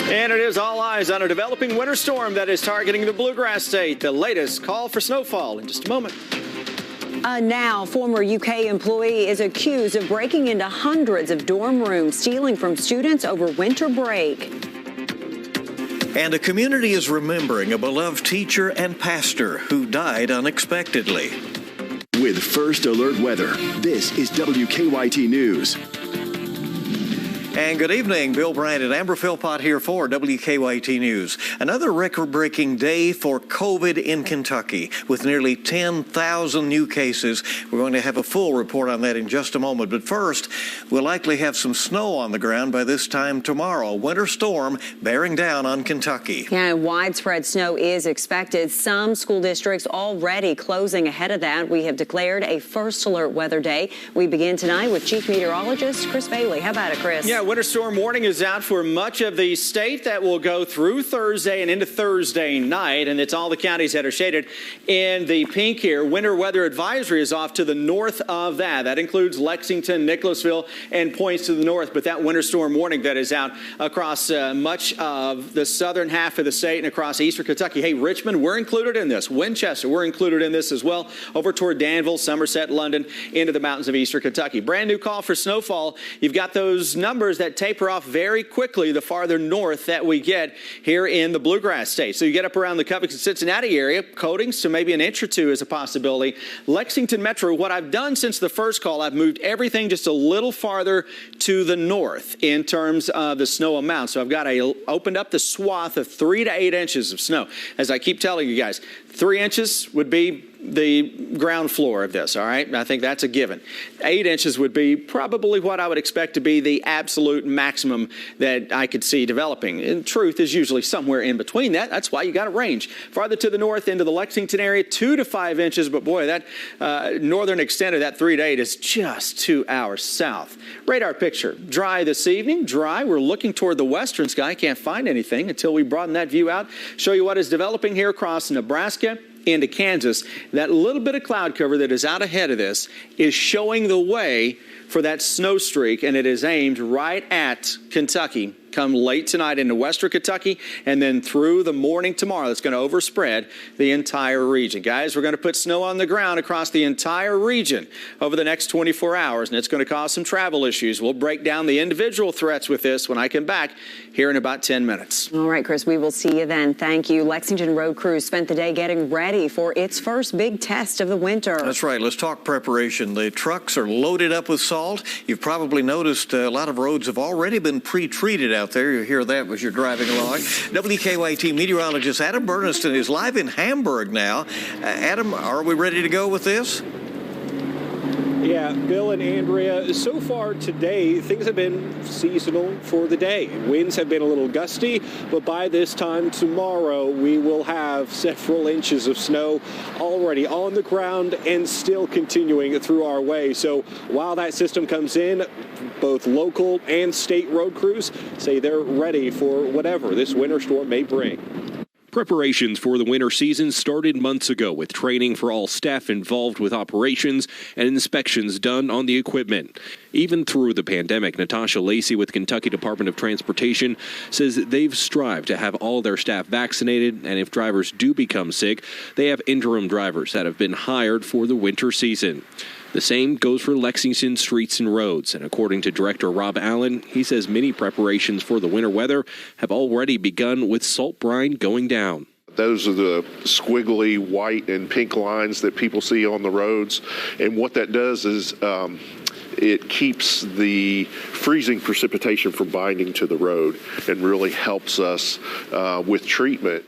And it is all eyes on a developing winter storm that is targeting the Bluegrass State. The latest call for snowfall in just a moment. A now former UK employee is accused of breaking into hundreds of dorm rooms, stealing from students over winter break. And a community is remembering a beloved teacher and pastor who died unexpectedly. With First Alert Weather, this is WKYT News. And good evening. Bill Bryant and Amber Philpott here for WKYT News. Another record-breaking day for COVID in Kentucky with nearly 10,000 new cases. We're going to have a full report on that in just a moment. But first, we'll likely have some snow on the ground by this time tomorrow. Winter storm bearing down on Kentucky. Yeah, widespread snow is expected. Some school districts already closing ahead of that. We have declared a First Alert Weather Day. We begin tonight with Chief Meteorologist Chris Bailey. How about it, Chris? Yeah, winter storm warning is out for much of the state. That will go through Thursday and into Thursday night, and it's all the counties that are shaded in the pink here. Winter weather advisory is off to the north of that. That includes Lexington, Nicholasville, and points to the north. But that winter storm warning that is out across much of the southern half of the state and across eastern Kentucky. Hey, Richmond, we're included in this. Winchester, we're included in this as well. Over toward Danville, Somerset, London, into the mountains of eastern Kentucky. Brand new call for snowfall. You've got those numbers that taper off very quickly the farther north that we get here in the Bluegrass State. So you get up around the Covington, Cincinnati area, coatings to maybe an inch or two is a possibility. Lexington Metro, what I've done since the first call, I've moved everything just a little farther to the north in terms of the snow amount. So I've got opened up the swath of 3 to 8 inches of snow. As I keep telling you guys, 3 inches would be the ground floor of this, all right? I think that's a given. 8 inches would be probably what I would expect to be the absolute maximum that I could see developing. And truth is usually somewhere in between that. That's why you got a range. Farther to the north into the Lexington area, 2 to 5 inches, but boy, that northern extent of that 3 to 8 is just 2 hours south. Radar picture, dry this evening, dry. We're looking toward the western sky. Can't find anything until we broaden that view out. Show you what is developing here across Nebraska into Kansas. That little bit of cloud cover that is out ahead of this is showing the way for that snow streak, and it is aimed right at Kentucky. Come late tonight into western Kentucky and then through the morning tomorrow. That's going to overspread the entire region. Guys, we're going to put snow on the ground across the entire region over the next 24 hours, and it's going to cause some travel issues. We'll break down the individual threats with this when I come back here in about 10 minutes. All right, Chris, we will see you then. Thank you. Lexington Road Crews spent the day getting ready for its first big test of the winter. That's right. Let's talk preparation. The trucks are loaded up with salt. You've probably noticed a lot of roads have already been pre-treated out there. You hear that as you're driving along. WKYT meteorologist Adam Burniston is live in Hamburg now. Adam, are we ready to go with this? Yeah, Bill and Andrea, so far today, things have been seasonal for the day. Winds have been a little gusty, but by this time tomorrow, we will have several inches of snow already on the ground and still continuing through our way. So while that system comes in, both local and state road crews say they're ready for whatever this winter storm may bring. Preparations for the winter season started months ago with training for all staff involved with operations and inspections done on the equipment. Even through the pandemic, Natasha Lacey with Kentucky Department of Transportation says they've strived to have all their staff vaccinated, and if drivers do become sick, they have interim drivers that have been hired for the winter season. The same goes for Lexington streets and roads, and according to Director Rob Allen, he says many preparations for the winter weather have already begun with salt brine going down. Those are the squiggly white and pink lines that people see on the roads, and what that does is it keeps the freezing precipitation from binding to the road and really helps us with treatment.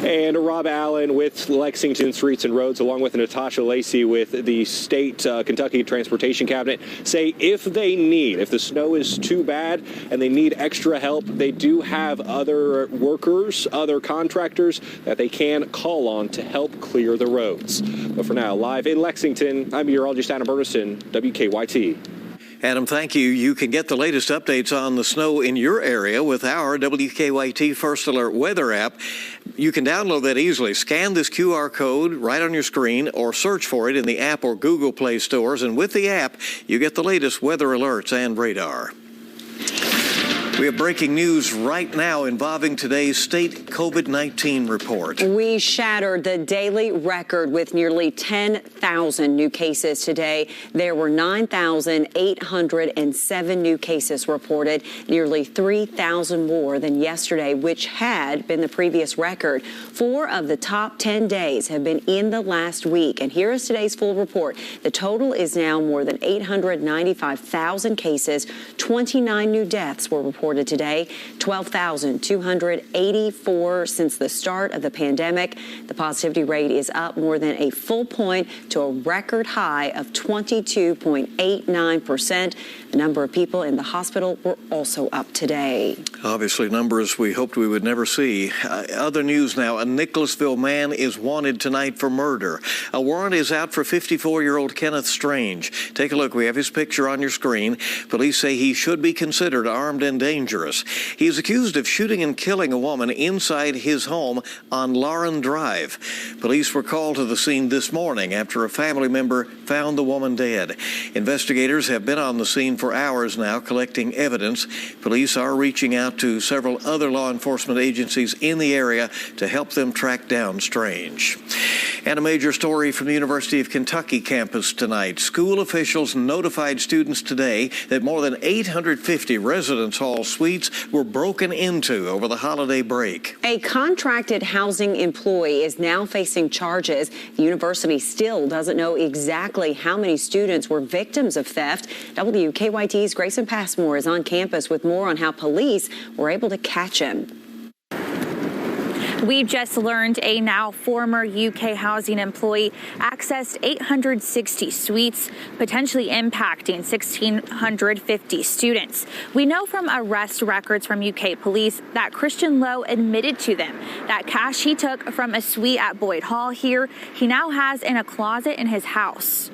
And Rob Allen with Lexington Streets and Roads, along with Natasha Lacey with the state Kentucky Transportation Cabinet, say if the snow is too bad and they need extra help, they do have other workers, other contractors that they can call on to help clear the roads. But for now, live in Lexington, I'm meteorologist Adam Burniston, WKYT. Adam, thank you. You can get the latest updates on the snow in your area with our WKYT First Alert Weather app. You can download that easily. Scan this QR code right on your screen or search for it in the app or Google Play stores. And with the app, you get the latest weather alerts and radar. We have breaking news right now involving today's state COVID-19 report. We shattered the daily record with nearly 10,000 new cases today. There were 9,807 new cases reported, nearly 3,000 more than yesterday, which had been the previous record. 4 of the top 10 days have been in the last week. And here is today's full report. The total is now more than 895,000 cases. 29 new deaths were reported today, 12,284 since the start of the pandemic. The positivity rate is up more than a full point to a record high of 22.89%. The number of people in the hospital were also up today. Obviously, numbers we hoped we would never see. Other news now, a Nicholasville man is wanted tonight for murder. A warrant is out for 54-year-old Kenneth Strange. Take a look. We have his picture on your screen. Police say he should be considered armed and dangerous. He is accused of shooting and killing a woman inside his home on Lauren Drive. Police were called to the scene this morning after a family member found the woman dead. Investigators have been on the scene for hours now collecting evidence. Police are reaching out to several other law enforcement agencies in the area to help them track down Strange. And a major story from the University of Kentucky campus tonight. School officials notified students today that more than 850 residence hall suites were broken into over the holiday break. A contracted housing employee is now facing charges. The university still doesn't know exactly how many students were victims of theft. WKYT's Grayson Passmore is on campus with more on how police were able to catch him. We've just learned a now former UK housing employee accessed 860 suites, potentially impacting 1,650 students. We know from arrest records from UK police that Christian Lowe admitted to them that cash he took from a suite at Boyd Hall here, he now has in a closet in his house.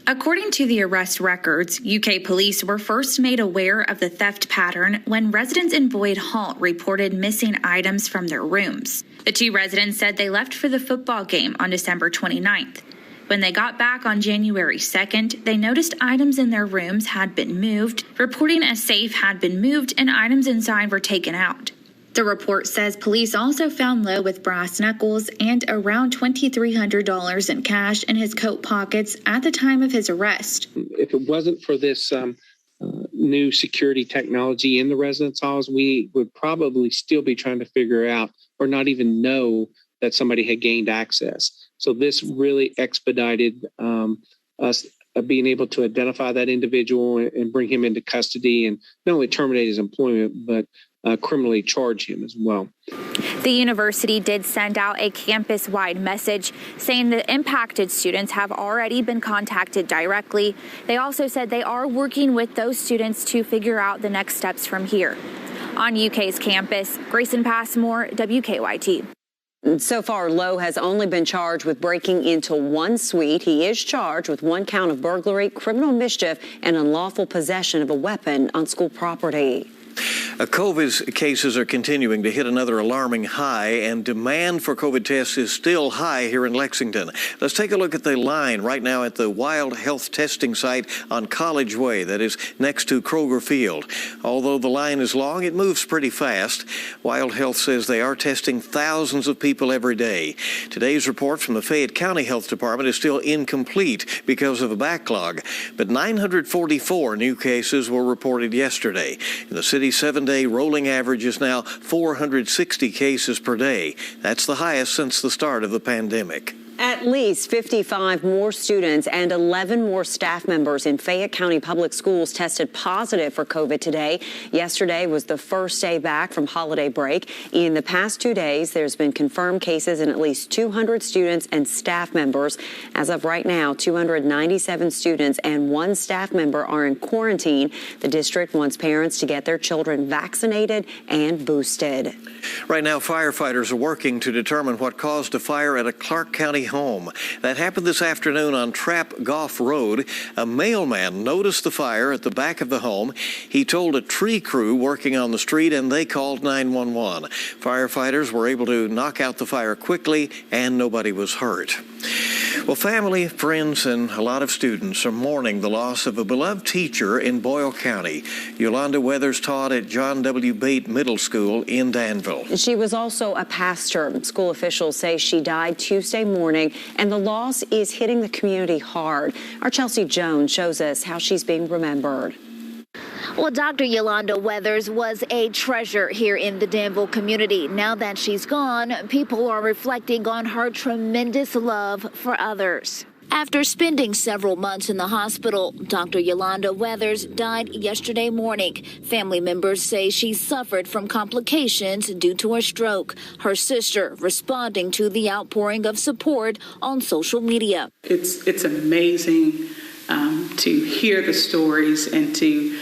According to the arrest records, UK police were first made aware of the theft pattern when residents in Boyd Hall reported missing items from their rooms. The 2 residents said they left for the football game on December 29th. When they got back on January 2nd, they noticed items in their rooms had been moved, reporting a safe had been moved and items inside were taken out. The report says police also found Lowe with brass knuckles and around $2,300 in cash in his coat pockets at the time of his arrest. If it wasn't for this new security technology in the residence halls, we would probably still be trying to figure out or not even know that somebody had gained access. So this really expedited us being able to identify that individual and bring him into custody and not only terminate his employment, but criminally charge him as well. The university did send out a campus-wide message saying the impacted students have already been contacted directly. They also said they are working with those students to figure out the next steps from here. On UK's campus, Grayson Passmore, WKYT. So far, Lowe has only been charged with breaking into 1 suite. He is charged with 1 count of burglary, criminal mischief, and unlawful possession of a weapon on school property. COVID cases are continuing to hit another alarming high, and demand for COVID tests is still high here in Lexington. Let's take a look at the line right now at the Wild Health testing site on College Way, that is next to Kroger Field. Although the line is long, it moves pretty fast. Wild Health says they are testing thousands of people every day. Today's report from the Fayette County Health Department is still incomplete because of a backlog, but 944 new cases were reported yesterday. In the city's 7-day rolling average is now 460 cases per day. That's the highest since the start of the pandemic. At least 55 more students and 11 more staff members in Fayette County Public Schools tested positive for COVID today. Yesterday was the first day back from holiday break. In the past 2 days, there's been confirmed cases in at least 200 students and staff members. As of right now, 297 students and 1 staff member are in quarantine. The district wants parents to get their children vaccinated and boosted. Right now, firefighters are working to determine what caused a fire at a Clark County home. That happened this afternoon on Trap Goff Road. A mailman noticed the fire at the back of the home. He told a tree crew working on the street, and they called 911. Firefighters were able to knock out the fire quickly, and nobody was hurt. Well, family, friends, and a lot of students are mourning the loss of a beloved teacher in Boyle County. Yolanda Weathers taught at John W. Bate Middle School in Danville. She was also a pastor. School officials say she died Tuesday morning, and the loss is hitting the community hard. Our Chelsea Jones shows us how she's being remembered. Well, Dr. Yolanda Weathers was a treasure here in the Danville community. Now that she's gone, people are reflecting on her tremendous love for others. After spending several months in the hospital, Dr. Yolanda Weathers died yesterday morning. Family members say she suffered from complications due to a stroke. Her sister responding to the outpouring of support on social media. It's amazing to hear the stories and to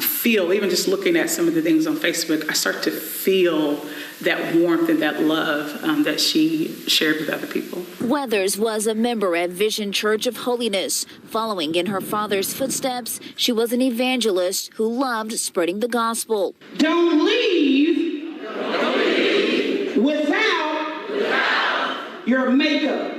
feel, even just looking at some of the things on Facebook, I start to feel that warmth and that love that she shared with other people. Weathers was a member at Vision Church of Holiness. Following in her father's footsteps, she was an evangelist who loved spreading the gospel. Don't leave without your makeup.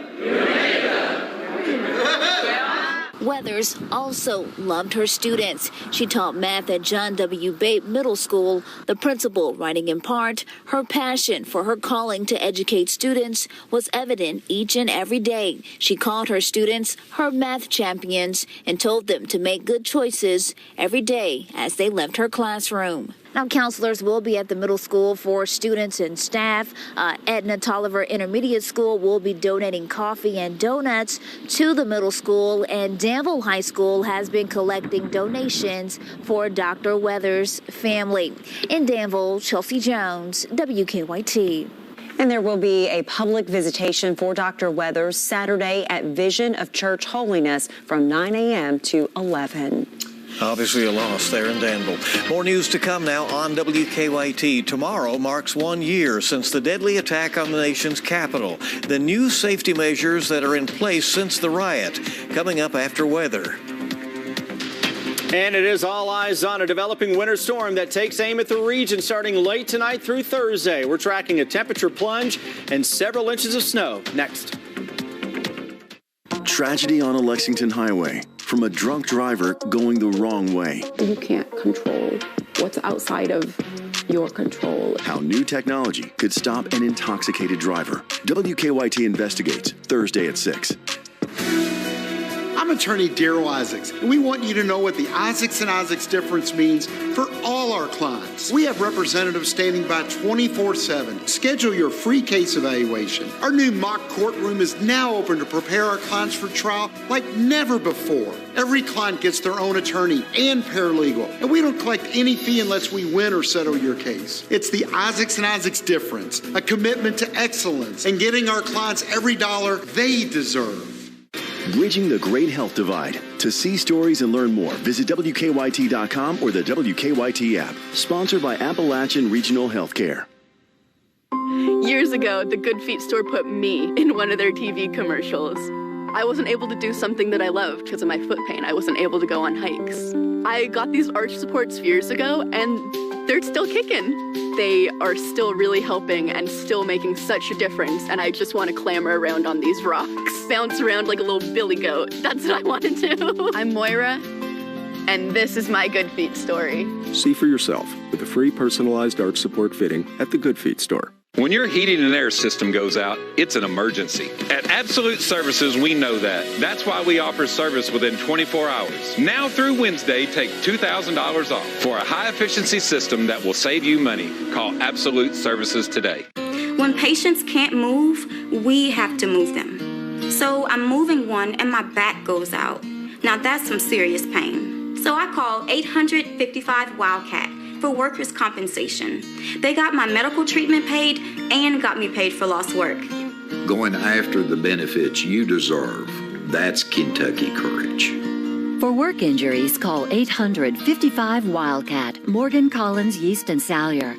Weathers also loved her students. She taught math at John W. Bate Middle School. The principal writing in part, her passion for her calling to educate students was evident each and every day. She called her students her math champions and told them to make good choices every day as they left her classroom. Now, counselors will be at the middle school for students and staff. Edna Tolliver Intermediate School will be donating coffee and donuts to the middle school, and Danville High School has been collecting donations for Dr. Weathers' family. In Danville, Chelsea Jones, WKYT. And there will be a public visitation for Dr. Weathers Saturday at Vision of Church Holiness from 9 a.m. to 11. Obviously a loss there in Danville. More news to come now on WKYT. Tomorrow marks 1 year since the deadly attack on the nation's capital. The new safety measures that are in place since the riot, coming up after weather. And it is all eyes on a developing winter storm that takes aim at the region starting late tonight through Thursday. We're tracking a temperature plunge and several inches of snow. Next. Tragedy on a Lexington highway from a drunk driver going the wrong way. You can't control what's outside of your control. How new technology could stop an intoxicated driver. WKYT investigates Thursday at 6. I'm attorney Daryl Isaacs, and we want you to know what the Isaacs & Isaacs difference means for all our clients. We have representatives standing by 24/7. Schedule your free case evaluation. Our new mock courtroom is now open to prepare our clients for trial like never before. Every client gets their own attorney and paralegal, and we don't collect any fee unless we win or settle your case. It's the Isaacs & Isaacs difference, a commitment to excellence and getting our clients every dollar they deserve. Bridging the great health divide. To see stories and learn more, visit WKYT.com or the WKYT app. Sponsored by Appalachian Regional Healthcare. Years ago, the Good Feet store put me in one of their TV commercials. I wasn't able to do something that I loved because of my foot pain. I wasn't able to go on hikes. I got these arch supports years ago, and they're still kicking. They are still really helping and still making such a difference, and I just want to clamber around on these rocks. Bounce around like a little billy goat. That's what I want to do. I'm Moira, and this is my Good Feet story. See for yourself with a free personalized arch support fitting at the Good Feet store. When your heating and air system goes out, it's an emergency. At Absolute Services, we know that. That's why we offer service within 24 hours. Now through Wednesday, take $2,000 off. For a high-efficiency system that will save you money, call Absolute Services today. When patients can't move, we have to move them. So I'm moving one and my back goes out. Now that's some serious pain. So I call 855-WILDCAT. for workers' compensation. They got my medical treatment paid and got me paid for lost work. Going after the benefits you deserve, that's Kentucky courage. For work injuries, call 855-WILDCAT, Morgan, Collins, Yeast, and Salyer.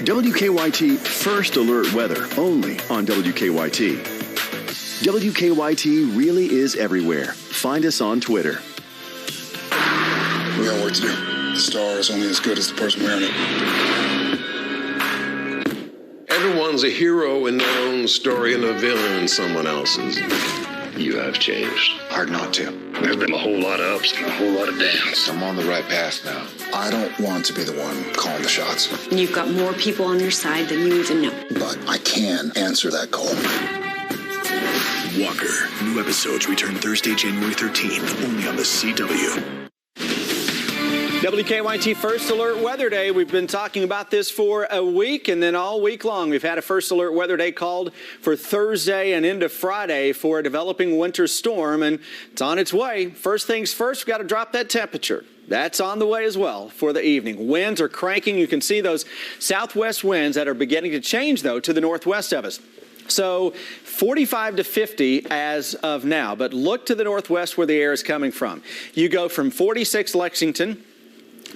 WKYT First Alert Weather, only on WKYT. WKYT really is everywhere. Find us on Twitter. We got work to do. The star is only as good as the person wearing it. Everyone's a hero in their own story and a villain in someone else's. You have changed. Hard not to. There's been a whole lot of ups and a whole lot of downs. I'm on the right path now. I don't want to be the one calling the shots. You've got more people on your side than you even know. But I can answer that call. Walker. New episodes return Thursday, January 13th, only on the CW. WKYT First Alert Weather Day. We've been talking about this for a week, and then all week long we've had a First Alert Weather Day called for Thursday and into Friday for a developing winter storm, and it's on its way. First things first, we've got to drop that temperature. That's on the way as well for the evening. Winds are cranking. You can see those southwest winds that are beginning to change, though, to the northwest of us. So 45 to 50 as of now, but look to the northwest where the air is coming from. You go from 46 Lexington,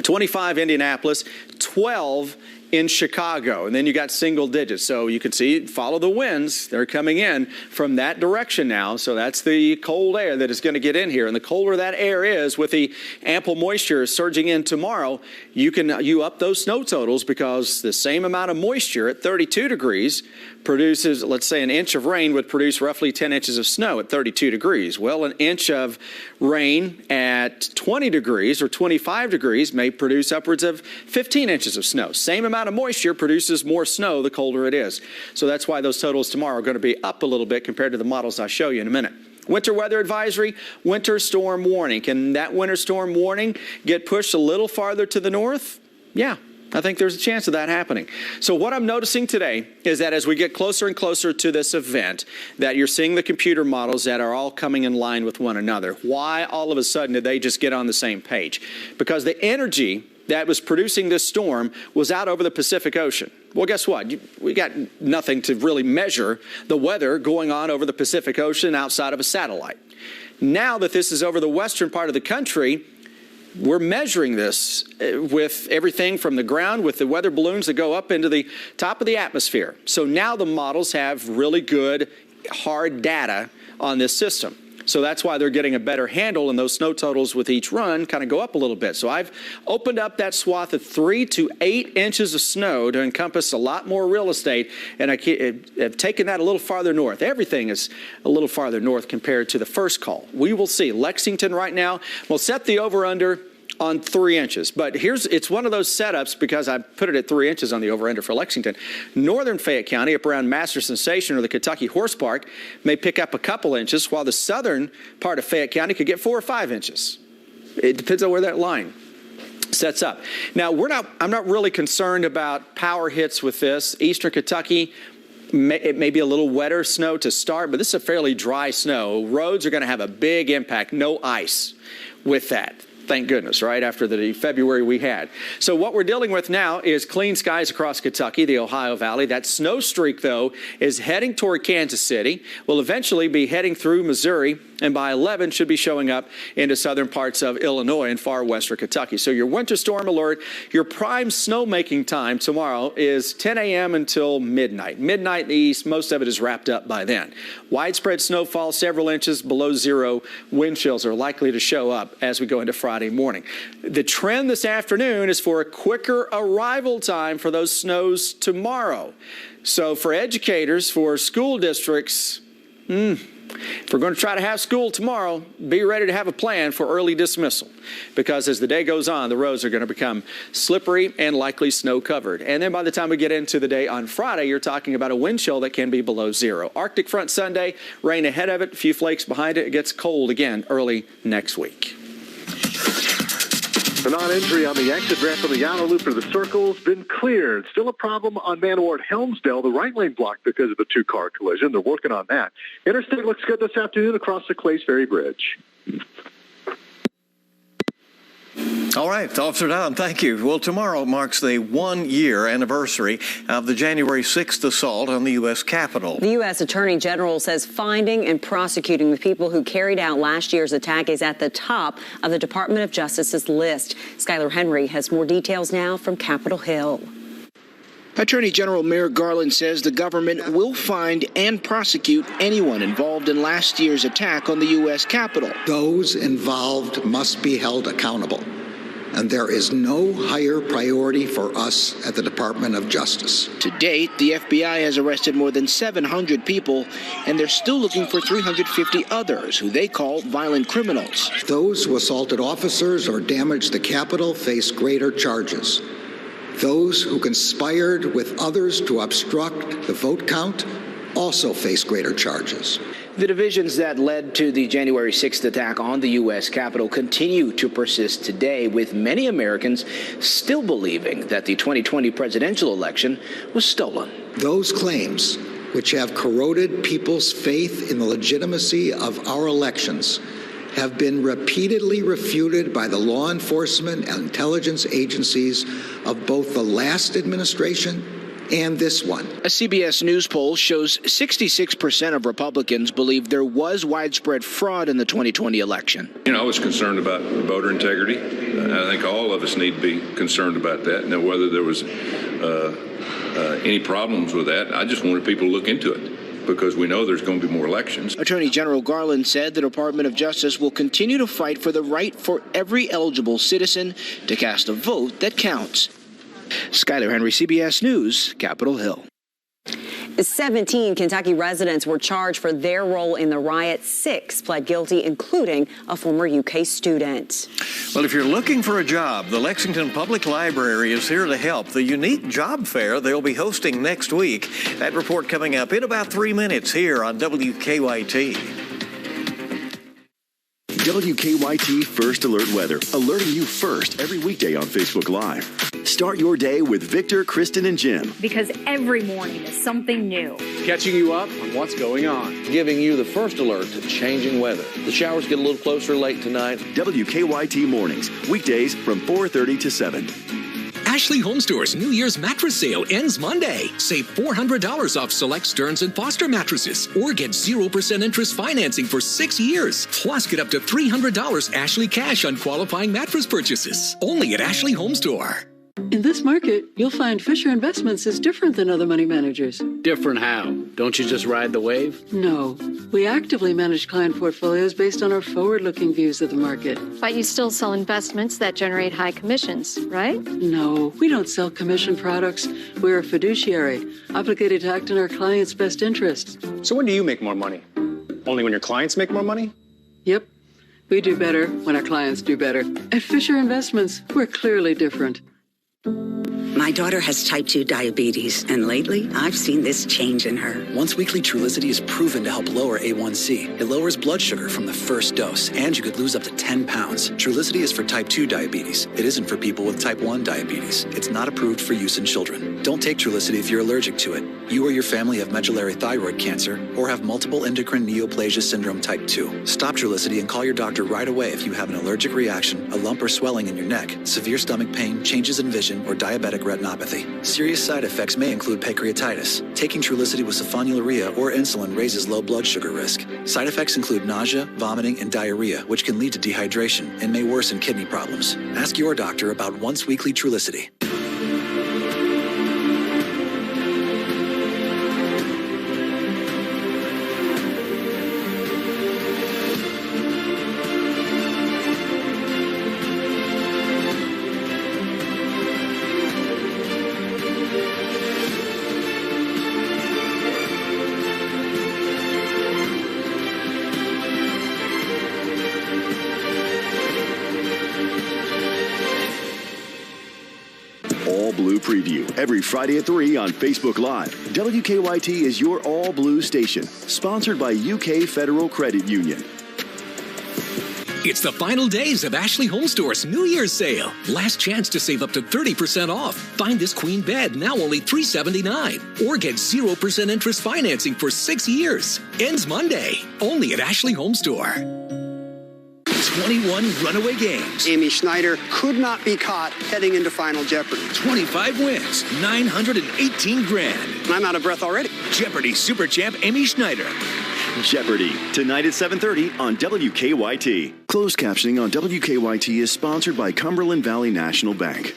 25 Indianapolis, 12 in Chicago, and then you got single digits. So you can see, follow the winds. They're coming in from that direction now. So that's the cold air that is going to get in here. And the colder that air is with the ample moisture surging in tomorrow, you up those snow totals because the same amount of moisture at 32 degrees produces, let's say an inch of rain would produce roughly 10 inches of snow at 32 degrees. Well, an inch of rain at 20 degrees or 25 degrees may produce upwards of 15 inches of snow. Same amount of moisture produces more snow the colder it is. So that's why those totals tomorrow are going to be up a little bit compared to the models I'll show you in a minute. Winter weather advisory, winter storm warning. Can that winter storm warning get pushed a little farther to the north? Yeah. I think there's a chance of that happening. So what I'm noticing today is that as we get closer and closer to this event, that you're seeing the computer models that are all coming in line with one another. Why all of a sudden did they just get on the same page? Because the energy that was producing this storm was out over the Pacific Ocean. Well, guess what? We got nothing to really measure the weather going on over the Pacific Ocean outside of a satellite. Now that this is over the western part of the country, we're measuring this with everything from the ground with the weather balloons that go up into the top of the atmosphere. So now the models have really good, hard data on this system. So that's why they're getting a better handle, and those snow totals with each run kind of go up a little bit. So I've opened up that swath of 3 to 8 inches of snow to encompass a lot more real estate, and I've taken that a little farther north. Everything is a little farther north compared to the first call. We will see. Lexington right now will set the over-under on 3 inches. But it's one of those setups because I put it at 3 inches on the over-under for Lexington. Northern Fayette County up around Masterson Station or the Kentucky Horse Park may pick up a couple inches, while the southern part of Fayette County could get 4 or 5 inches. It depends on where that line sets up. Now, I'm not really concerned about power hits with this. Eastern Kentucky, it may be a little wetter snow to start, but this is a fairly dry snow. Roads are going to have a big impact. No ice with that. Thank goodness, right, after the February we had. So what we're dealing with now is clean skies across Kentucky, the Ohio Valley. That snow streak, though, is heading toward Kansas City. Will eventually be heading through Missouri, and by 11 should be showing up into southern parts of Illinois and far western Kentucky. So your winter storm alert, your prime snowmaking time tomorrow is 10 a.m. until midnight. Midnight in the east, most of it is wrapped up by then. Widespread snowfall, several inches below zero. Wind chills are likely to show up as we go into Friday morning. The trend this afternoon is for a quicker arrival time for those snows tomorrow. So for educators, for school districts, if we're going to try to have school tomorrow, be ready to have a plan for early dismissal, because as the day goes on, the roads are going to become slippery and likely snow covered. And then by the time we get into the day on Friday, you're talking about a wind chill that can be below zero. Arctic front Sunday, rain ahead of it, a few flakes behind it. It gets cold again early next week. The non-entry on the exit ramp from the Yano Loop for the Circle has been cleared. Still a problem on Manaward-Helmsdale, the right lane blocked because of a two-car collision. They're working on that. Interstate looks good this afternoon across the Clays Ferry Bridge. All right, Officer Don, thank you. Well, tomorrow marks the 1-year anniversary of the January 6th assault on the U.S. Capitol. The U.S. Attorney General says finding and prosecuting the people who carried out last year's attack is at the top of the Department of Justice's list. Skylar Henry has more details now from Capitol Hill. Attorney General Merrick Garland says the government will find and prosecute anyone involved in last year's attack on the U.S. Capitol. Those involved must be held accountable, and there is no higher priority for us at the Department of Justice. To date, the FBI has arrested more than 700 people, and they're still looking for 350 others who they call violent criminals. Those who assaulted officers or damaged the Capitol face greater charges. Those who conspired with others to obstruct the vote count also face greater charges. The divisions that led to the January 6th attack on the U.S. Capitol continue to persist today, with many Americans still believing that the 2020 presidential election was stolen. Those claims, which have corroded people's faith in the legitimacy of our elections, have been repeatedly refuted by the law enforcement and intelligence agencies of both the last administration and this one. A CBS News poll shows 66% of Republicans believe there was widespread fraud in the 2020 election. I was concerned about voter integrity. I think all of us need to be concerned about that. Now, whether there was any problems with that, I just wanted people to look into it, because we know there's going to be more elections. Attorney General Garland said the Department of Justice will continue to fight for the right for every eligible citizen to cast a vote that counts. Skyler Henry, CBS News, Capitol Hill. 17 Kentucky residents were charged for their role in the riot. 6 pled guilty, including a former UK student. Well, if you're looking for a job, the Lexington Public Library is here to help. The unique job fair they'll be hosting next week. That report coming up in about 3 minutes here on WKYT. WKYT First Alert Weather, alerting you first every weekday on Facebook Live. Start your day with Victor, Kristen, and Jim. Because every morning is something new. Catching you up on what's going on. Giving you the first alert to changing weather. The showers get a little closer late tonight. WKYT Mornings, weekdays from 4:30 to 7. Ashley Home Store's New Year's mattress sale ends Monday. Save $400 off select Stearns & Foster mattresses, or get 0% interest financing for 6 years. Plus, get up to $300 Ashley cash on qualifying mattress purchases. Only at Ashley Home Store. In this market, you'll find Fisher Investments is different than other money managers. Different how? Don't you just ride the wave? No. We actively manage client portfolios based on our forward-looking views of the market. But you still sell investments that generate high commissions, right? No, we don't sell commission products. We're a fiduciary, obligated to act in our clients' best interests. So when do you make more money? Only when your clients make more money? Yep. We do better when our clients do better. At Fisher Investments, we're clearly different. My daughter has type 2 diabetes, and lately I've seen this change in her. Once weekly Trulicity is proven to help lower A1C. It lowers blood sugar from the first dose, and you could lose up to 10 pounds. Trulicity is for type 2 diabetes. It isn't for people with type 1 diabetes. It's not approved for use in children. Don't take Trulicity if you're allergic to it. You or your family have medullary thyroid cancer or have multiple endocrine neoplasia syndrome type 2. Stop Trulicity and call your doctor right away if you have an allergic reaction, a lump or swelling in your neck, severe stomach pain, changes in vision, or diabetic retinopathy. Serious side effects may include pancreatitis. Taking Trulicity with sulfonylurea or insulin raises low blood sugar risk. Side effects include nausea, vomiting, and diarrhea, which can lead to dehydration and may worsen kidney problems. Ask your doctor about once-weekly Trulicity. Blue Preview every Friday at 3 on Facebook Live. WKYT is your all blue station, sponsored by UK Federal Credit Union. It's the final days of Ashley Home Store's New Year's sale. Last chance to save up to 30% off. Find this queen bed now only $379, or get 0% interest financing for 6 years. Ends Monday. Only at Ashley Home Store. 21 runaway games. Amy Schneider could not be caught heading into Final Jeopardy. 25 wins, $918 grand. I'm out of breath already. Jeopardy super champ Amy Schneider. Jeopardy, tonight at 7:30 on WKYT. Closed captioning on WKYT is sponsored by Cumberland Valley National Bank.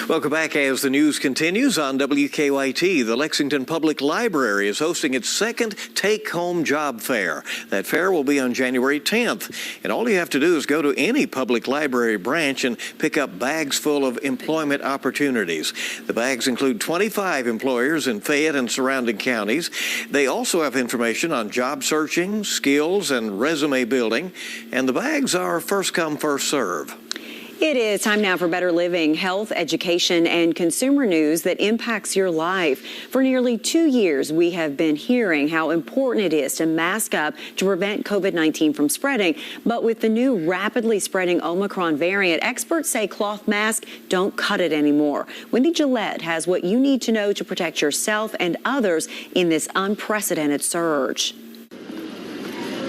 Welcome back as the news continues on WKYT. The Lexington Public Library is hosting its second take-home job fair. That fair will be on January 10th. And all you have to do is go to any public library branch and pick up bags full of employment opportunities. The bags include 25 employers in Fayette and surrounding counties. They also have information on job searching, skills, and resume building. And the bags are first come, first serve. It is time now for Better Living, health, education, and consumer news that impacts your life. For nearly 2 years, we have been hearing how important it is to mask up to prevent COVID-19 from spreading. But with the new rapidly spreading Omicron variant, experts say cloth masks don't cut it anymore. Wendy Gillette has what you need to know to protect yourself and others in this unprecedented surge.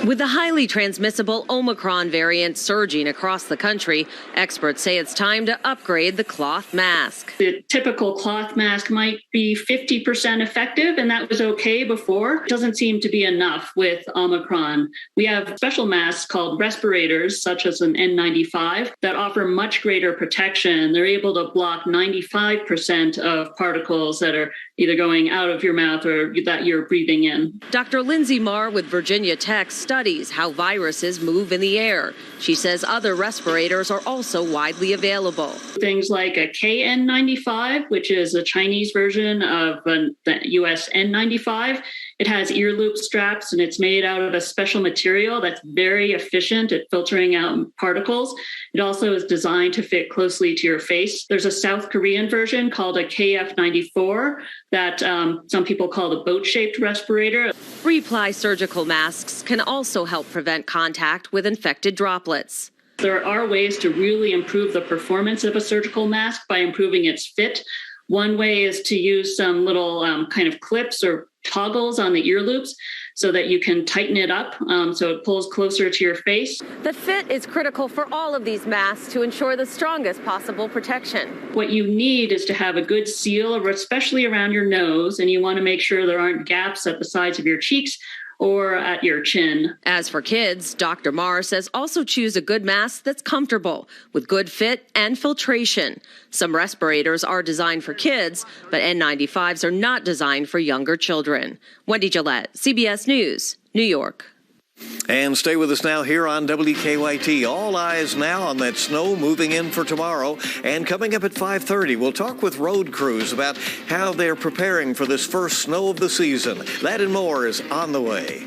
With the highly transmissible Omicron variant surging across the country, experts say it's time to upgrade the cloth mask. The typical cloth mask might be 50% effective, and that was okay before. It doesn't seem to be enough with Omicron. We have special masks called respirators, such as an N95, that offer much greater protection. They're able to block 95% of particles that are either going out of your mouth or that you're breathing in. Dr. Lindsay Marr with Virginia Tech studies how viruses move in the air. She says other respirators are also widely available. Things like a KN95, which is a Chinese version of the US N95. It has ear loop straps, and it's made out of a special material that's very efficient at filtering out particles. It also is designed to fit closely to your face. There's a South Korean version called a KF94 that some people call the boat-shaped respirator. Three-ply surgical masks can also help prevent contact with infected droplets. There are ways to really improve the performance of a surgical mask by improving its fit. One way is to use some little kind of clips or toggles on the ear loops so that you can tighten it up so it pulls closer to your face. The fit is critical for all of these masks to ensure the strongest possible protection. What you need is to have a good seal, especially around your nose, and you want to make sure there aren't gaps at the sides of your cheeks or at your chin. As for kids, Dr. Marr says also choose a good mask that's comfortable with good fit and filtration. Some respirators are designed for kids, but N95s are not designed for younger children. Wendy Gillette, CBS News, New York. And stay with us now here on WKYT. All eyes now on that snow moving in for tomorrow. And coming up at 5:30, we'll talk with road crews about how they're preparing for this first snow of the season. That and more is on the way.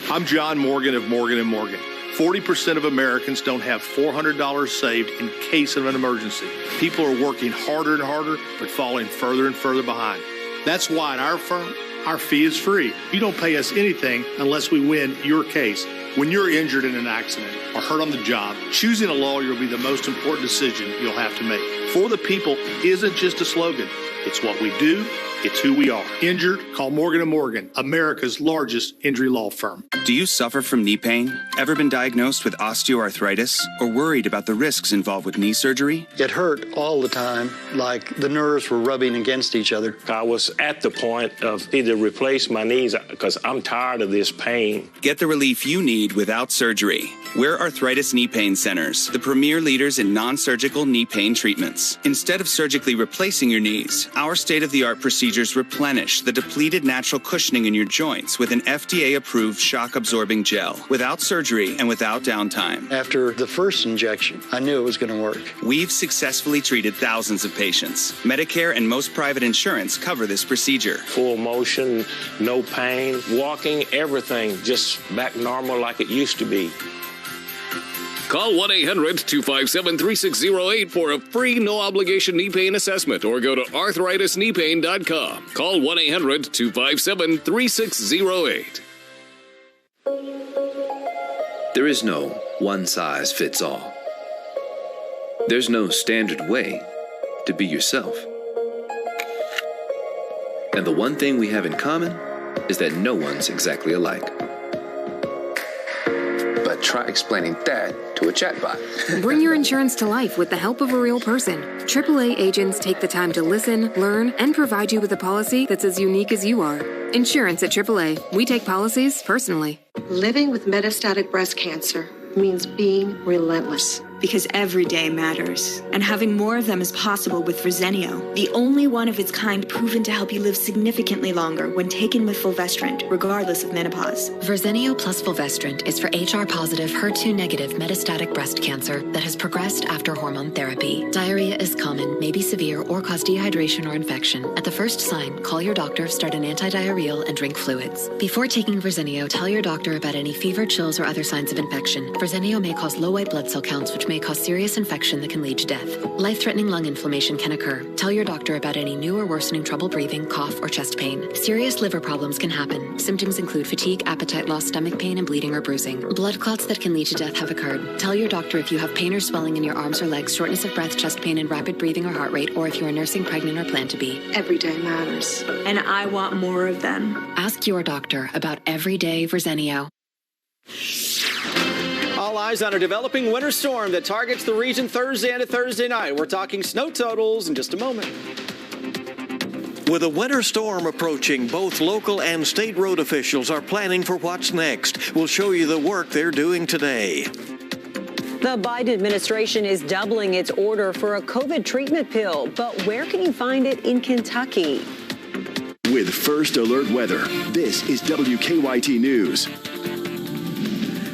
I'm John Morgan of Morgan & Morgan. 40% of Americans don't have $400 saved in case of an emergency. People are working harder and harder, but falling further and further behind. That's why at our firm, our fee is free. You don't pay us anything unless we win your case. When you're injured in an accident or hurt on the job, choosing a lawyer will be the most important decision you'll have to make. For the people isn't just a slogan. It's what we do. It's who we are. Injured? Call Morgan & Morgan, America's largest injury law firm. Do you suffer from knee pain? Ever been diagnosed with osteoarthritis? Or worried about the risks involved with knee surgery? It hurt all the time, like the nerves were rubbing against each other. I was at the point of either replace my knees because I'm tired of this pain. Get the relief you need without surgery. We're Arthritis Knee Pain Centers, the premier leaders in non-surgical knee pain treatments. Instead of surgically replacing your knees, our state-of-the-art procedures replenish the depleted natural cushioning in your joints with an FDA-approved shock-absorbing gel, without surgery and without downtime. After the first injection, I knew it was going to work. We've successfully treated thousands of patients. Medicare and most private insurance cover this procedure. Full motion, no pain, walking, everything just back normal like it used to be. Call 1-800-257-3608 for a free no-obligation knee pain assessment or go to arthritiskneepain.com. Call 1-800-257-3608. There is no one-size-fits-all. There's no standard way to be yourself. And the one thing we have in common is that no one's exactly alike. But try explaining that to a chatbot. Bring your insurance to life with the help of a real person. AAA agents take the time to listen, learn, and provide you with a policy that's as unique as you are. Insurance at AAA. We take policies personally. Living with metastatic breast cancer means being relentless. because every day matters. And having more of them is possible with Verzenio, the only one of its kind proven to help you live significantly longer when taken with fulvestrant, regardless of menopause. Verzenio plus fulvestrant is for HR-positive, HER2-negative metastatic breast cancer that has progressed after hormone therapy. Diarrhea is common, may be severe, or cause dehydration or infection. At the first sign, call your doctor, start an antidiarrheal, and drink fluids. Before taking Verzenio, tell your doctor about any fever, chills, or other signs of infection. Verzenio may cause low white blood cell counts, which may cause serious infection that can lead to death. Life-threatening lung inflammation can occur. Tell your doctor about any new or worsening trouble breathing, cough, or chest pain. Serious liver problems can happen. Symptoms include fatigue, appetite loss, stomach pain, and bleeding or bruising. Blood clots that can lead to death have occurred. Tell your doctor if you have pain or swelling in your arms or legs, shortness of breath, chest pain, and rapid breathing or heart rate, or if you are nursing, pregnant, or plan to be. Every day matters, and I want more of them. Ask your doctor about everyday Verzenio. All eyes on a developing winter storm that targets the region Thursday into Thursday night. We're talking snow totals in just a moment. With a winter storm approaching, both local and state road officials are planning for what's next. We'll show you the work they're doing today. The Biden administration is doubling its order for a COVID treatment pill, but where can you find it in Kentucky? With First Alert Weather, this is WKYT News.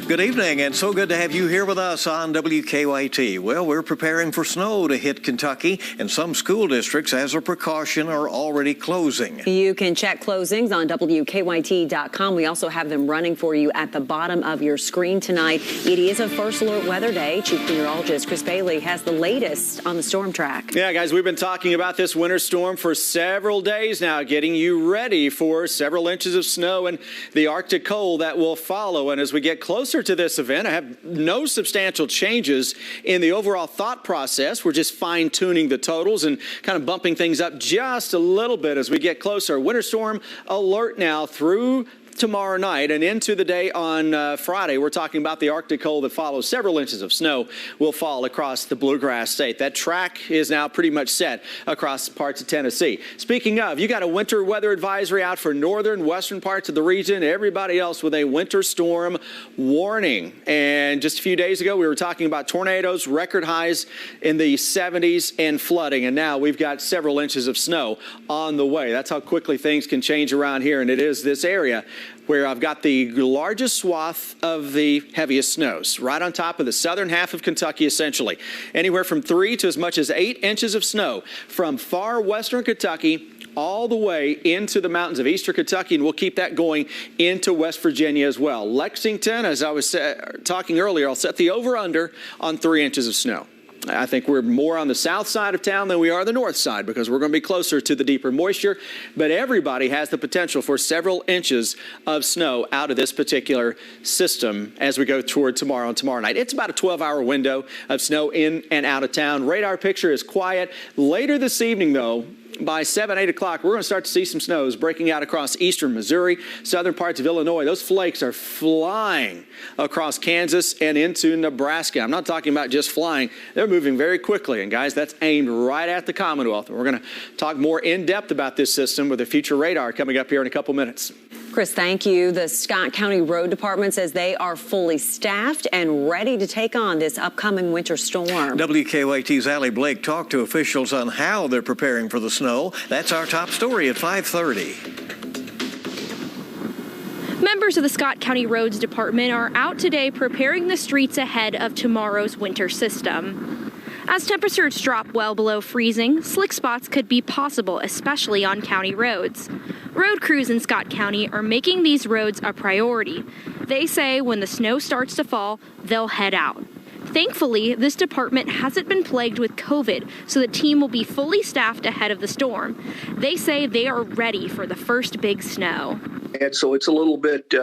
Good evening, and so good to have you here with us on WKYT. Well, we're preparing for snow to hit Kentucky, and some school districts, as a precaution, are already closing. You can check closings on WKYT.com. We also have them running for you at the bottom of your screen tonight. It is a First Alert Weather Day. Chief Meteorologist Chris Bailey has the latest on the storm track. Yeah, guys, we've been talking about this winter storm for several days now, getting you ready for several inches of snow and the Arctic cold that will follow. And as we get closer to this event, I have no substantial changes in the overall thought process. We're just fine-tuning the totals and kind of bumping things up just a little bit as we get closer. Winter storm alert now through tomorrow night and into the day on Friday. We're talking about the Arctic cold that follows. Several inches of snow will fall across the Bluegrass State. That track is now pretty much set across parts of Tennessee. Speaking of, you got a winter weather advisory out for northern, western parts of the region. Everybody else with a winter storm warning. And just a few days ago, we were talking about tornadoes, record highs in the 70s, and flooding. And now we've got several inches of snow on the way. That's how quickly things can change around here. And it is this area where I've got the largest swath of the heaviest snows, right on top of the southern half of Kentucky, essentially. Anywhere from 3 to as much as 8 inches of snow from far western Kentucky all the way into the mountains of eastern Kentucky, and we'll keep that going into West Virginia as well. Lexington, as I was talking earlier, I'll set the over-under on 3 inches of snow. I think we're more on the south side of town than we are the north side because we're going to be closer to the deeper moisture. But everybody has the potential for several inches of snow out of this particular system as we go toward tomorrow and tomorrow night. It's about a 12-hour window of snow in and out of town. Radar picture is quiet. Later this evening, though, by 7, 8 o'clock, we're going to start to see some snows breaking out across eastern Missouri, southern parts of Illinois. Those flakes are flying across Kansas and into Nebraska. I'm not talking about just flying. They're moving very quickly. And, guys, that's aimed right at the Commonwealth. We're going to talk more in depth about this system with a future radar coming up here in a couple minutes. Chris, thank you. The Scott County Road Department says they are fully staffed and ready to take on this upcoming winter storm. WKYT's Allie Blake talked to officials on how they're preparing for the snow. That's our top story at 5:30. Members of the Scott County Roads Department are out today preparing the streets ahead of tomorrow's winter system. As temperatures drop well below freezing, slick spots could be possible, especially on county roads. Road crews in Scott County are making these roads a priority. They say when the snow starts to fall, they'll head out. Thankfully, this department hasn't been plagued with COVID, so the team will be fully staffed ahead of the storm. They say they are ready for the first big snow. And so it's a little bit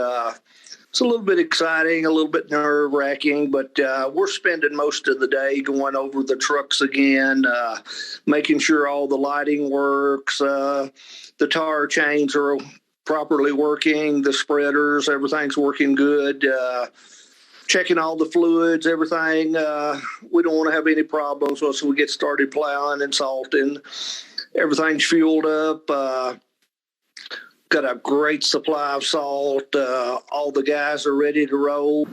exciting, a little bit nerve-wracking, but we're spending most of the day going over the trucks again, making sure all the lighting works, the tire chains are properly working, the spreaders, everything's working good, checking all the fluids, everything. We don't want to have any problems once we get started plowing and salting. Everything's fueled up. Got a great supply of salt. All the guys are ready to roll.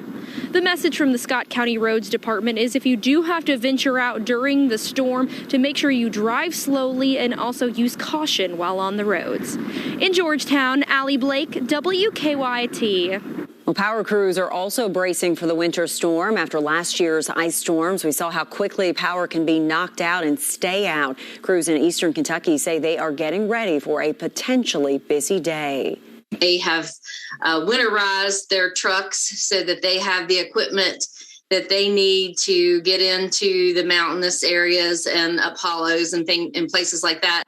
The message from the Scott County Roads Department is if you do have to venture out during the storm, to make sure you drive slowly and also use caution while on the roads. In Georgetown, Allie Blake, WKYT. Well, power crews are also bracing for the winter storm. After last year's ice storms, we saw how quickly power can be knocked out and stay out. Crews in eastern Kentucky say they are getting ready for a potentially busy day. They have winterized their trucks so that they have the equipment that they need to get into the mountainous areas and up hollows and places like that.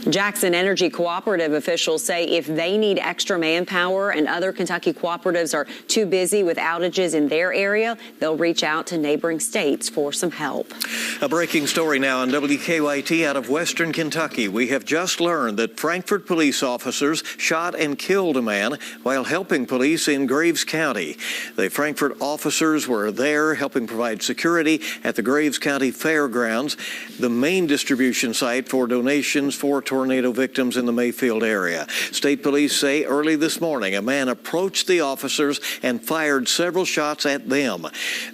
Jackson Energy Cooperative officials say if they need extra manpower and other Kentucky cooperatives are too busy with outages in their area, they'll reach out to neighboring states for some help. A breaking story now on WKYT out of western Kentucky. We have just learned that Frankfort police officers shot and killed a man while helping police in Graves County. The Frankfort officers were there helping provide security at the Graves County Fairgrounds, the main distribution site for donations for tornado victims in the Mayfield area. State police say early this morning a man approached the officers and fired several shots at them.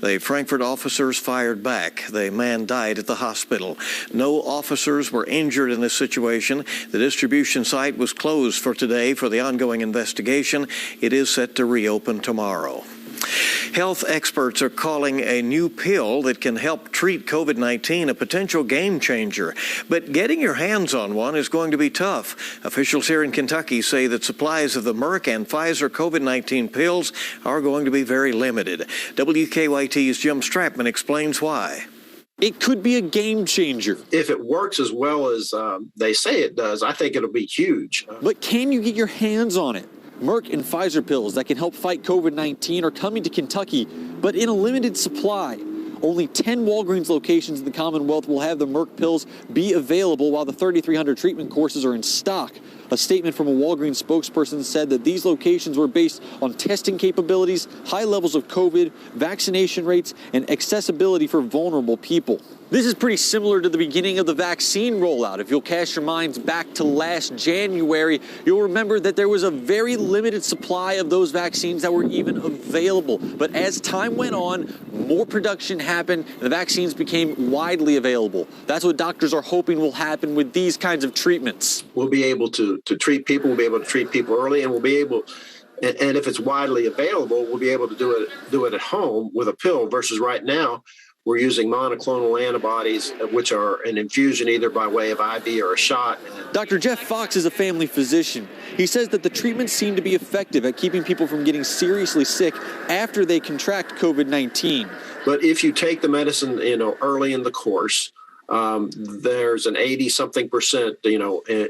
The Frankfort officers fired back. The man died at the hospital. No officers were injured in this situation. The distribution site was closed for today for the ongoing investigation. It is set to reopen tomorrow. Health experts are calling a new pill that can help treat COVID-19 a potential game changer. But getting your hands on one is going to be tough. Officials here in Kentucky say that supplies of the Merck and Pfizer COVID-19 pills are going to be very limited. WKYT's Jim Stratman explains why. It could be a game changer. If it works as well as they say it does, I think it'll be huge. But can you get your hands on it? Merck and Pfizer pills that can help fight COVID-19 are coming to Kentucky, but in a limited supply. Only 10 Walgreens locations in the Commonwealth will have the Merck pills be available while the 3,300 treatment courses are in stock. A statement from a Walgreens spokesperson said that these locations were based on testing capabilities, high levels of COVID, vaccination rates, and accessibility for vulnerable people. This is pretty similar to the beginning of the vaccine rollout. If you'll cast your minds back to last January, you'll remember that there was a very limited supply of those vaccines that were even available. But as time went on, more production happened, and the vaccines became widely available. That's what doctors are hoping will happen with these kinds of treatments. We'll be able to treat people, we'll be able to treat people early, and we'll be able, and if it's widely available, we'll be able to do it at home with a pill versus right now. We're using monoclonal antibodies, which are an infusion either by way of IV or a shot. Dr. Jeff Fox is a family physician. He says that the treatments seem to be effective at keeping people from getting seriously sick after they contract COVID-19. But if you take the medicine, early in the course, there's an 80-something%,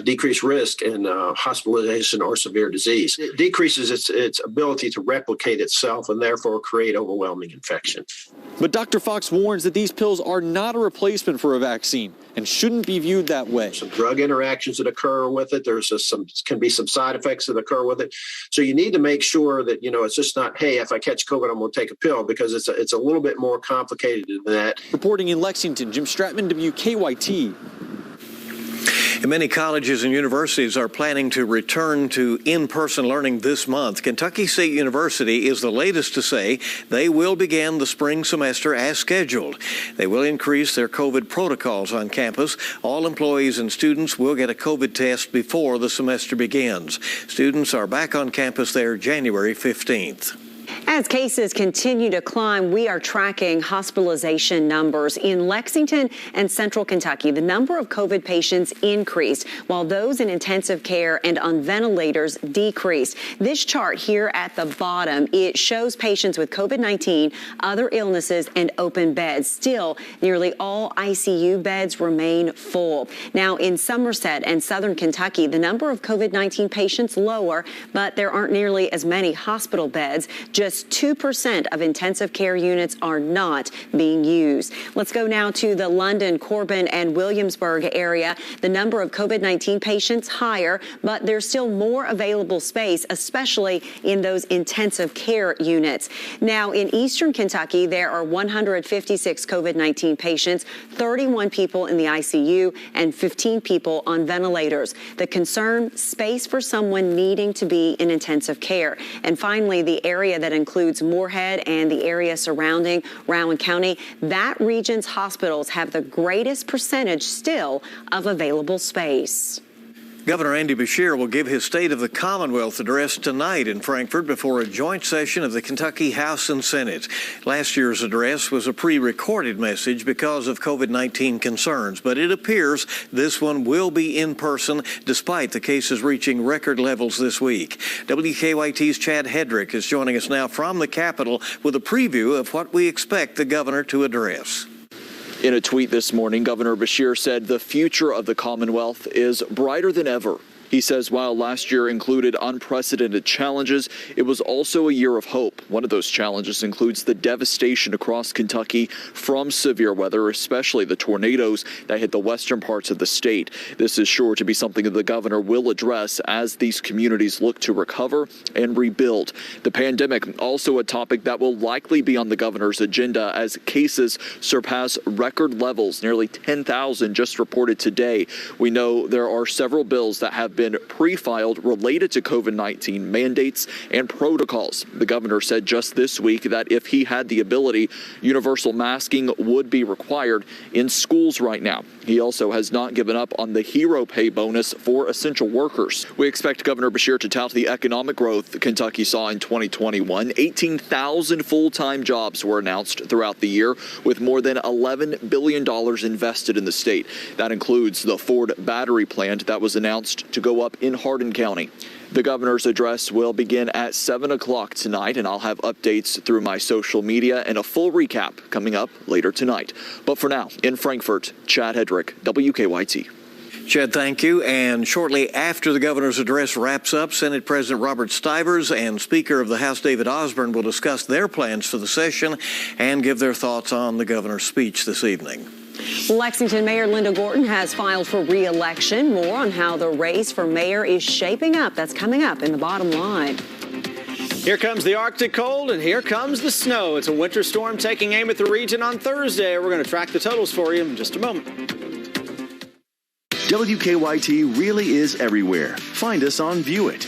decreased risk in hospitalization or severe disease. It decreases its ability to replicate itself and therefore create overwhelming infection. But Dr. Fox warns that these pills are not a replacement for a vaccine and shouldn't be viewed that way. Some drug interactions that occur with it. Can be some side effects that occur with it. So you need to make sure that, it's just not, hey, if I catch COVID, I'm going to take a pill, because it's a little bit more complicated than that. Reporting in Lexington, Jim Stratman, WKYT. And many colleges and universities are planning to return to in-person learning this month. Kentucky State University is the latest to say they will begin the spring semester as scheduled. They will increase their COVID protocols on campus. All employees and students will get a COVID test before the semester begins. Students are back on campus there January 15th. As cases continue to climb, we are tracking hospitalization numbers. In Lexington and central Kentucky, the number of COVID patients increased, while those in intensive care and on ventilators decreased. This chart here at the bottom, it shows patients with COVID-19, other illnesses, and open beds. Still, nearly all ICU beds remain full. Now, in Somerset and southern Kentucky, the number of COVID-19 patients lower, but there aren't nearly as many hospital beds. Just just 2% of intensive care units are not being used. Let's go now to the London, Corbin, and Williamsburg area. The number of COVID-19 patients higher, but there's still more available space, especially in those intensive care units. Now, in eastern Kentucky, there are 156 COVID-19 patients, 31 people in the ICU, and 15 people on ventilators. The concern, space for someone needing to be in intensive care. And finally, the area that includes Moorhead and the area surrounding Rowan County, that region's hospitals have the greatest percentage still of available space. Governor Andy Beshear will give his State of the Commonwealth address tonight in Frankfort before a joint session of the Kentucky House and Senate. Last year's address was a pre-recorded message because of COVID-19 concerns, but it appears this one will be in person despite the cases reaching record levels this week. WKYT's Chad Hedrick is joining us now from the Capitol with a preview of what we expect the governor to address. In a tweet this morning, Governor Beshear said the future of the Commonwealth is brighter than ever. He says while last year included unprecedented challenges, it was also a year of hope. One of those challenges includes the devastation across Kentucky from severe weather, especially the tornadoes that hit the western parts of the state. This is sure to be something that the governor will address as these communities look to recover and rebuild. The pandemic, also a topic that will likely be on the governor's agenda as cases surpass record levels, nearly 10,000 just reported today. We know there are several bills that have been pre-filed related to COVID-19 mandates and protocols. The governor said just this week that if he had the ability, universal masking would be required in schools right now. He also has not given up on the hero pay bonus for essential workers. We expect Governor Beshear to tout the economic growth Kentucky saw in 2021. 18,000 full-time jobs were announced throughout the year, with more than $11 billion invested in the state. That includes the Ford battery plant that was announced to go up in Hardin County. The governor's address will begin at 7 o'clock tonight, and I'll have updates through my social media and a full recap coming up later tonight. But for now, in Frankfort, Chad Hedrick, WKYT. Chad, thank you. And shortly after the governor's address wraps up, Senate President Robert Stivers and Speaker of the House David Osborne will discuss their plans for the session and give their thoughts on the governor's speech this evening. Lexington Mayor Linda Gorton has filed for re-election. More on how the race for mayor is shaping up. That's coming up in the bottom line. Here comes the Arctic cold, and here comes the snow. It's a winter storm taking aim at the region on Thursday. We're going to track the totals for you in just a moment. WKYT really is everywhere. Find us on View It.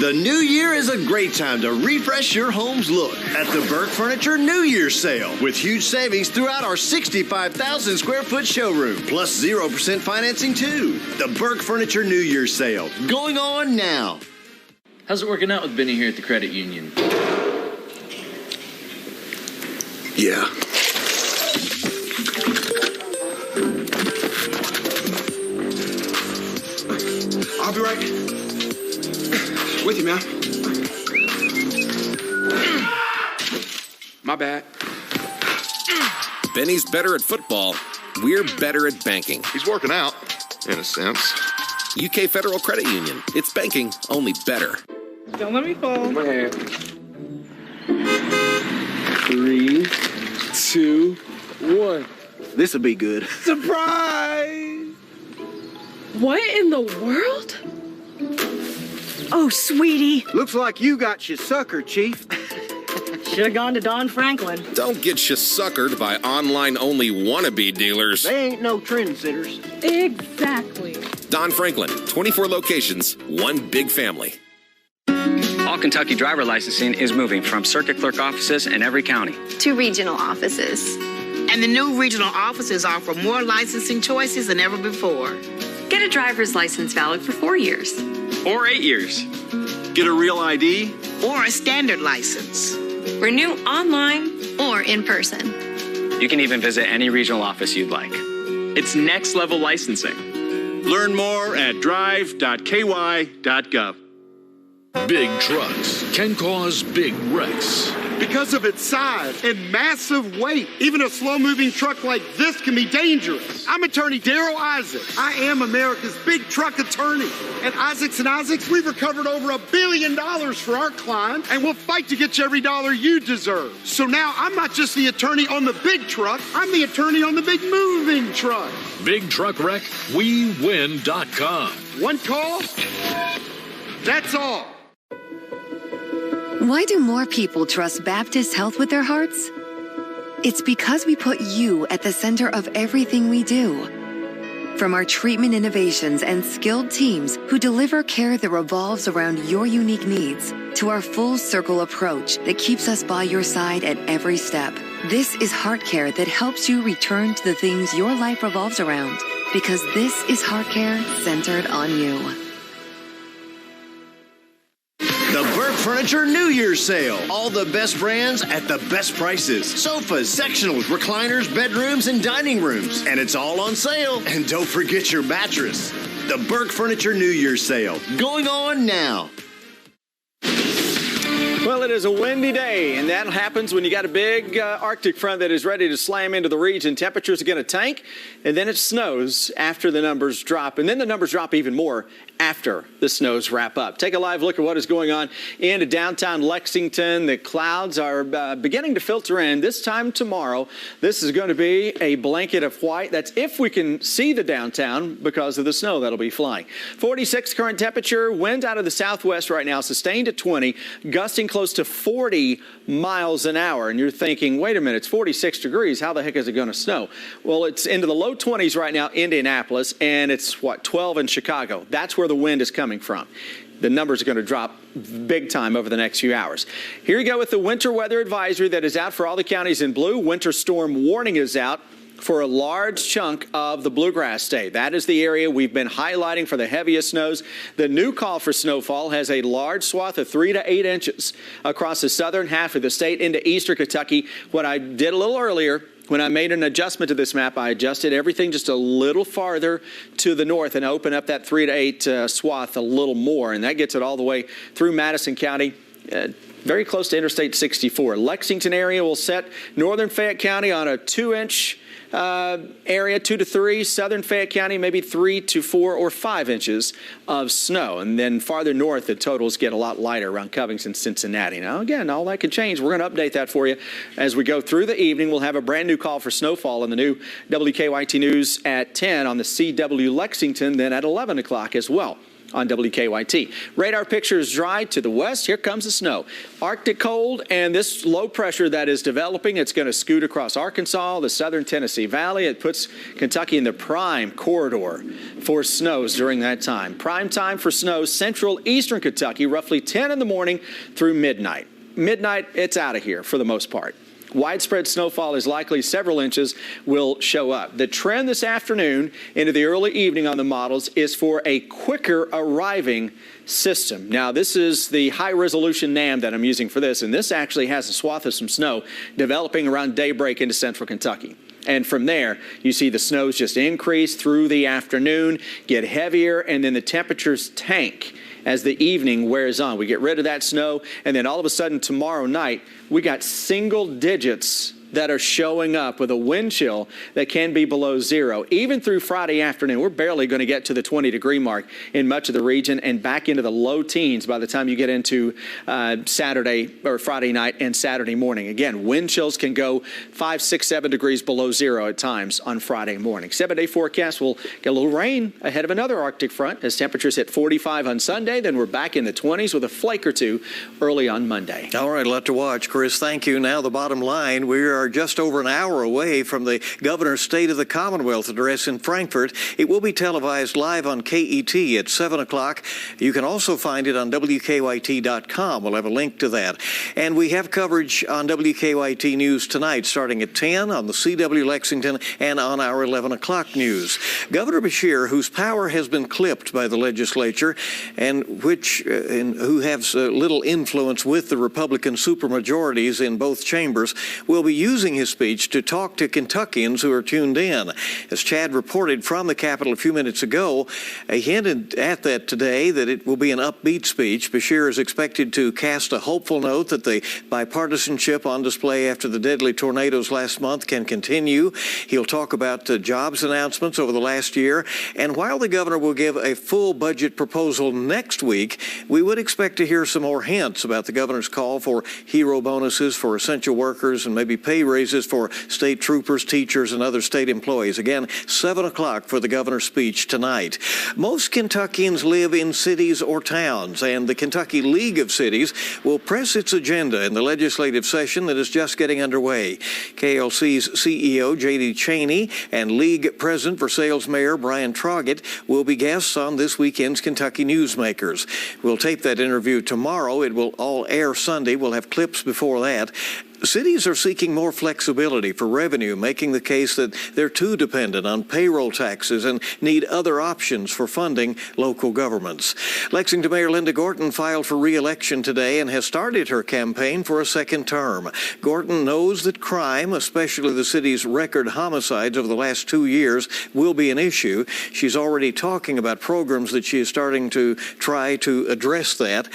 The new year is a great time to refresh your home's look at the Burke Furniture New Year's Sale with huge savings throughout our 65,000 square foot showroom, plus 0% financing too. The Burke Furniture New Year's Sale, going on now. How's it working out with Benny here at the credit union? Yeah. I'll be right with you, man. My bad. Benny's better at football. We're better at banking. He's working out, in a sense. UK Federal Credit Union. It's banking, only better. Don't let me fall. My hand. 3, 2, 1. This'll be good. Surprise! What in the world? Oh, sweetie. Looks like you got your sucker, Chief. Should have gone to Don Franklin. Don't get you suckered by online-only wannabe dealers. They ain't no trendsetters. Exactly. Don Franklin, 24 locations, one big family. All Kentucky driver licensing is moving from circuit clerk offices in every county to regional offices. And the new regional offices offer more licensing choices than ever before. Get a driver's license valid for 4 years. or 8 years. Get a real ID or a standard license. Renew online or in person. You can even visit any regional office you'd like. It's next level licensing. Learn more at drive.ky.gov. Big trucks can cause big wrecks. Because of its size and massive weight, even a slow-moving truck like this can be dangerous. I'm attorney Daryl Isaacs. I am America's big truck attorney. At Isaacs & Isaacs, we've recovered over $1 billion for our clients, and we'll fight to get you every dollar you deserve. So now I'm not just the attorney on the big truck, I'm the attorney on the big moving truck. Big truck wreck, WeWin.com. One call, that's all. Why do more people trust Baptist Health with their hearts? It's because we put you at the center of everything we do. From our treatment innovations and skilled teams who deliver care that revolves around your unique needs, to our full circle approach that keeps us by your side at every step. This is heart care that helps you return to the things your life revolves around, because this is heart care centered on you. The Burke Furniture New Year's Sale. All the best brands at the best prices. Sofas, sectionals, recliners, bedrooms, and dining rooms. And it's all on sale. And don't forget your mattress. The Burke Furniture New Year's Sale. Going on now. Well, it is a windy day, and that happens when you got a big Arctic front that is ready to slam into the region. Temperatures are going to tank, and then it snows after the numbers drop. And then the numbers drop even more after the snows wrap up. Take a live look at what is going on into downtown Lexington. The clouds are beginning to filter in. This time tomorrow, this is going to be a blanket of white. That's if we can see the downtown because of the snow that'll be flying. 46 current temperature, wind out of the southwest right now, sustained at 20, gusting close to 40 miles an hour. And you're thinking, wait a minute, it's 46 degrees. How the heck is it going to snow? Well, it's into the low 20s right now, Indianapolis, and it's, 12 in Chicago. That's where the wind is coming from. The numbers are going to drop big time over the next few hours. Here you go with the winter weather advisory that is out for all the counties in blue. Winter storm warning is out for a large chunk of the Bluegrass State. That is the area we've been highlighting for the heaviest snows. The new call for snowfall has a large swath of 3 to 8 inches across the southern half of the state into eastern Kentucky. What I did a little earlier, when I made an adjustment to this map, I adjusted everything just a little farther to the north and opened up that 3 to 8 swath a little more. And that gets it all the way through Madison County, very close to Interstate 64. Lexington area will set northern Fayette County on a 2-inch area, 2 to 3. Southern Fayette County, maybe 3 to 4 or 5 inches of snow. And then farther north, the totals get a lot lighter around Covington, Cincinnati. Now, again, all that could change. We're going to update that for you as we go through the evening. We'll have a brand new call for snowfall in the new WKYT News at 10 on the CW Lexington, then at 11 o'clock as well on WKYT. Radar pictures dry to the west. Here comes the snow. Arctic cold and this low pressure that is developing. It's going to scoot across Arkansas, the southern Tennessee Valley. It puts Kentucky in the prime corridor for snows during that time. Prime time for snows, central eastern Kentucky, roughly 10 in the morning through midnight. Midnight, it's out of here for the most part. Widespread snowfall is likely. Several inches will show up. The trend this afternoon into the early evening on the models is for a quicker arriving system. Now, this is the high-resolution NAM that I'm using for this, and this actually has a swath of some snow developing around daybreak into central Kentucky. And from there, you see the snows just increase through the afternoon, get heavier, and then the temperatures tank as the evening wears on. We get rid of that snow, and then all of a sudden tomorrow night, we got single digits that are showing up with a wind chill that can be below zero. Even through Friday afternoon, we're barely going to get to the 20-degree mark in much of the region and back into the low teens by the time you get into Saturday or Friday night and Saturday morning. Again, wind chills can go 5, 6, 7 degrees below zero at times on Friday morning. 7-day forecast will get a little rain ahead of another Arctic front as temperatures hit 45 on Sunday. Then we're back in the 20s with a flake or two early on Monday. All right, a lot to watch, Chris. Thank you. Now the bottom line, we are just over an hour away from the Governor's State of the Commonwealth address in Frankfort. It will be televised live on KET at 7 o'clock. You can also find it on WKYT.com. We'll have a link to that. And we have coverage on WKYT News tonight starting at 10 on the CW Lexington and on our 11 o'clock news. Governor Beshear, whose power has been clipped by the legislature and who has little influence with the Republican supermajorities in both chambers, will be using his speech to talk to Kentuckians who are tuned in. As Chad reported from the Capitol a few minutes ago, he hinted at that today that it will be an upbeat speech. Beshear is expected to cast a hopeful note that the bipartisanship on display after the deadly tornadoes last month can continue. He'll talk about jobs announcements over the last year. And while the governor will give a full budget proposal next week, we would expect to hear some more hints about the governor's call for hero bonuses for essential workers and maybe pay raises for state troopers, teachers, and other state employees. Again, 7 o'clock for the governor's speech tonight. Most Kentuckians live in cities or towns, and the Kentucky League of Cities will press its agenda in the legislative session that is just getting underway. KLC's CEO, J.D. Cheney, and League President Versailles Mayor Brian Troggett will be guests on this weekend's Kentucky Newsmakers. We'll tape that interview tomorrow. It will all air Sunday. We'll have clips before that. Cities are seeking more flexibility for revenue, making the case that they're too dependent on payroll taxes and need other options for funding local governments. Lexington Mayor Linda Gorton filed for re-election today and has started her campaign for a second term. Gorton knows that crime, especially the city's record homicides over the last 2 years, will be an issue. She's already talking about programs that she is starting to try to address that.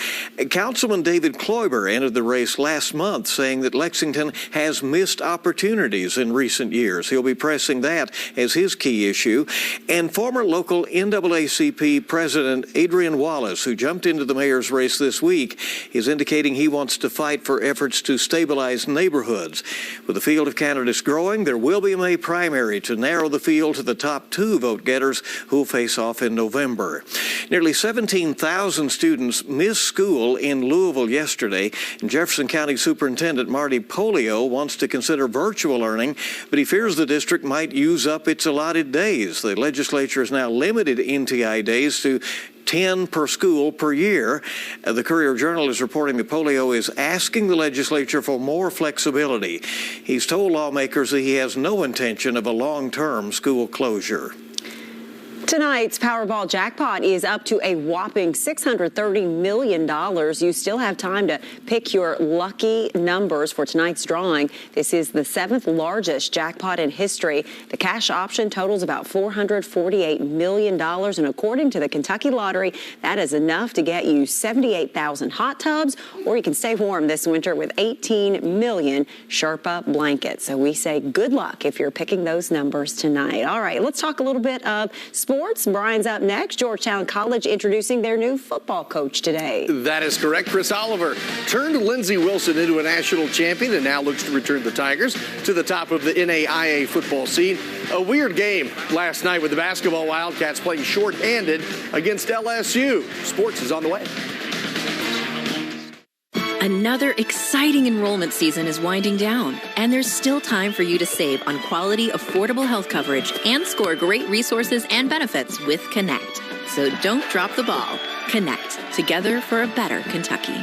Councilman David Kloiber entered the race last month, saying that Lexington has missed opportunities in recent years. He'll be pressing that as his key issue. And former local NAACP President Adrian Wallace, who jumped into the mayor's race this week, is indicating he wants to fight for efforts to stabilize neighborhoods. With the field of candidates growing, there will be a May primary to narrow the field to the top 2 vote-getters who will face off in November. Nearly 17,000 students missed school in Louisville yesterday. And Jefferson County Superintendent Marty Polio wants to consider virtual learning, but he fears the district might use up its allotted days. The legislature has now limited NTI days to 10 per school per year. The Courier-Journal is reporting that Polio is asking the legislature for more flexibility. He's told lawmakers that he has no intention of a long-term school closure. Tonight's Powerball jackpot is up to a whopping $630 million. You still have time to pick your lucky numbers for tonight's drawing. This is the 7th largest jackpot in history. The cash option totals about $448 million. And according to the Kentucky Lottery, that is enough to get you 78,000 hot tubs, or you can stay warm this winter with 18 million Sherpa blankets. So we say good luck if you're picking those numbers tonight. All right, let's talk a little bit of sports. Brian's up next. Georgetown College introducing their new football coach today. That is correct. Chris Oliver turned Lindsey Wilson into a national champion and now looks to return the Tigers to the top of the NAIA football scene. A weird game last night with the basketball Wildcats playing shorthanded against LSU. Sports is on the way. Another exciting enrollment season is winding down, and there's still time for you to save on quality, affordable health coverage and score great resources and benefits with Connect. So don't drop the ball. Connect, together for a better Kentucky.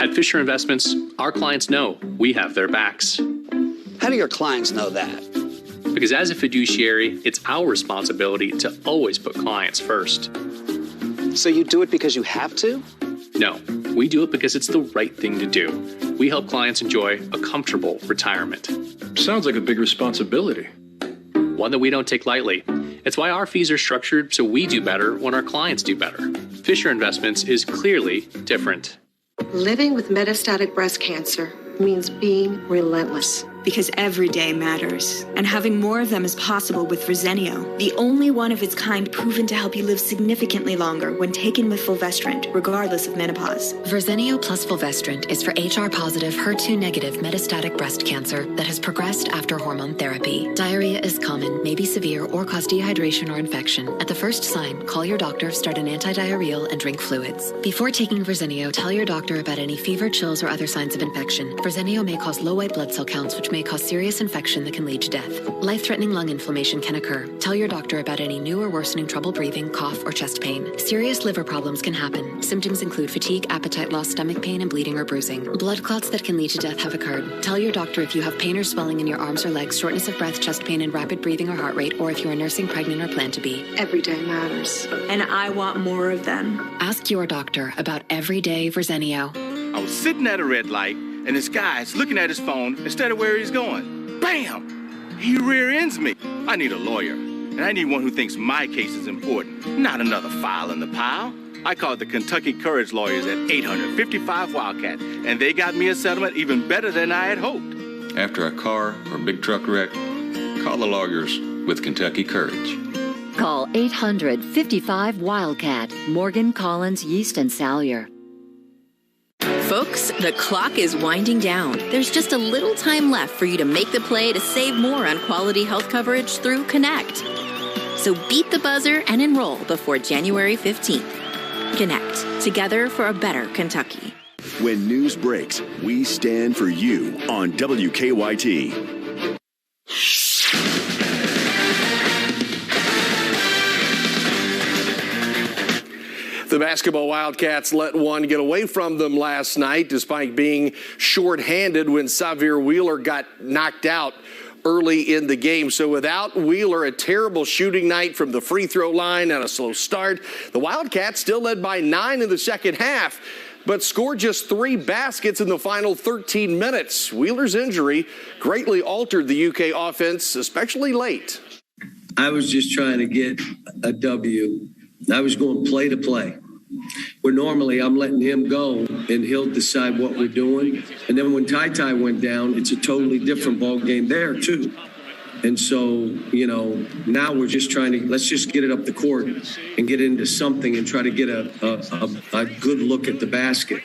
At Fisher Investments, our clients know we have their backs. How do your clients know that? Because as a fiduciary, it's our responsibility to always put clients first. So you do it because you have to? No, we do it because it's the right thing to do. We help clients enjoy a comfortable retirement. Sounds like a big responsibility. One that we don't take lightly. It's why our fees are structured so we do better when our clients do better. Fisher Investments is clearly different. Living with metastatic breast cancer means being relentless. because every day matters. And having more of them is possible with Verzenio, the only one of its kind proven to help you live significantly longer when taken with fulvestrant, regardless of menopause. Verzenio plus fulvestrant is for HR-positive, HER2-negative metastatic breast cancer that has progressed after hormone therapy. Diarrhea is common, may be severe, or cause dehydration or infection. At the first sign, call your doctor, start an antidiarrheal, and drink fluids. Before taking Verzenio, tell your doctor about any fever, chills, or other signs of infection. Verzenio may cause low white blood cell counts, which may cause serious infection that can lead to death. Life-threatening lung inflammation can occur. Tell your doctor about any new or worsening trouble breathing, cough, or chest pain. Serious liver problems can happen. Symptoms include fatigue, appetite loss, stomach pain, and bleeding or bruising. Blood clots that can lead to death have occurred. Tell your doctor if you have pain or swelling in your arms or legs, shortness of breath, chest pain, and rapid breathing or heart rate, or if you are nursing, pregnant, or plan to be. Every day matters. And I want more of them. Ask your doctor about everyday Verzenio. I was sitting at a red light, and this guy's looking at his phone instead of where he's going. Bam! He rear ends me. I need a lawyer, and I need one who thinks my case is important, not another file in the pile. I called the Kentucky Courage Lawyers at 855 Wildcat, and they got me a settlement even better than I had hoped. After a car or big truck wreck, call the lawyers with Kentucky Courage. Call 800-55-WILDCAT. Morgan, Collins, Yeast, and Salyer. Folks, the clock is winding down. There's just a little time left for you to make the play to save more on quality health coverage through Connect. So beat the buzzer and enroll before January 15th. Connect, together for a better Kentucky. When news breaks, we stand for you on WKYT. The basketball Wildcats let one get away from them last night despite being shorthanded when Xavier Wheeler got knocked out early in the game. So without Wheeler, a terrible shooting night from the free throw line and a slow start, the Wildcats still led by 9 in the second half, but scored just 3 baskets in the final 13 minutes. Wheeler's injury greatly altered the UK offense, especially late. I was just trying to get a W. I was going play to play, where normally I'm letting him go and he'll decide what we're doing. And then when Ty went down, it's a totally different ball game there too. And so, now we're just trying to, let's just get it up the court and get into something and try to get a good look at the basket.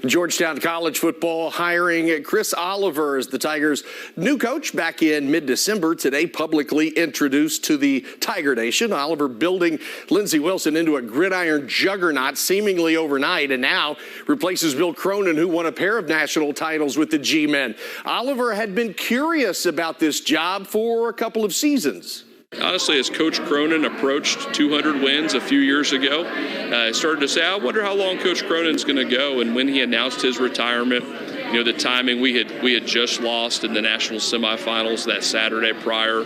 Georgetown College football hiring Chris Oliver as the Tigers' new coach back in mid-December. Today, publicly introduced to the Tiger Nation. Oliver building Lindsey Wilson into a gridiron juggernaut seemingly overnight, and now replaces Bill Cronin, who won a pair of national titles with the G-Men. Oliver had been curious about this job for a couple of seasons. Honestly, as Coach Cronin approached 200 wins a few years ago, I started to say, I wonder how long Coach Cronin's going to go. And when he announced his retirement, the timing, we had just lost in the national semifinals that Saturday prior.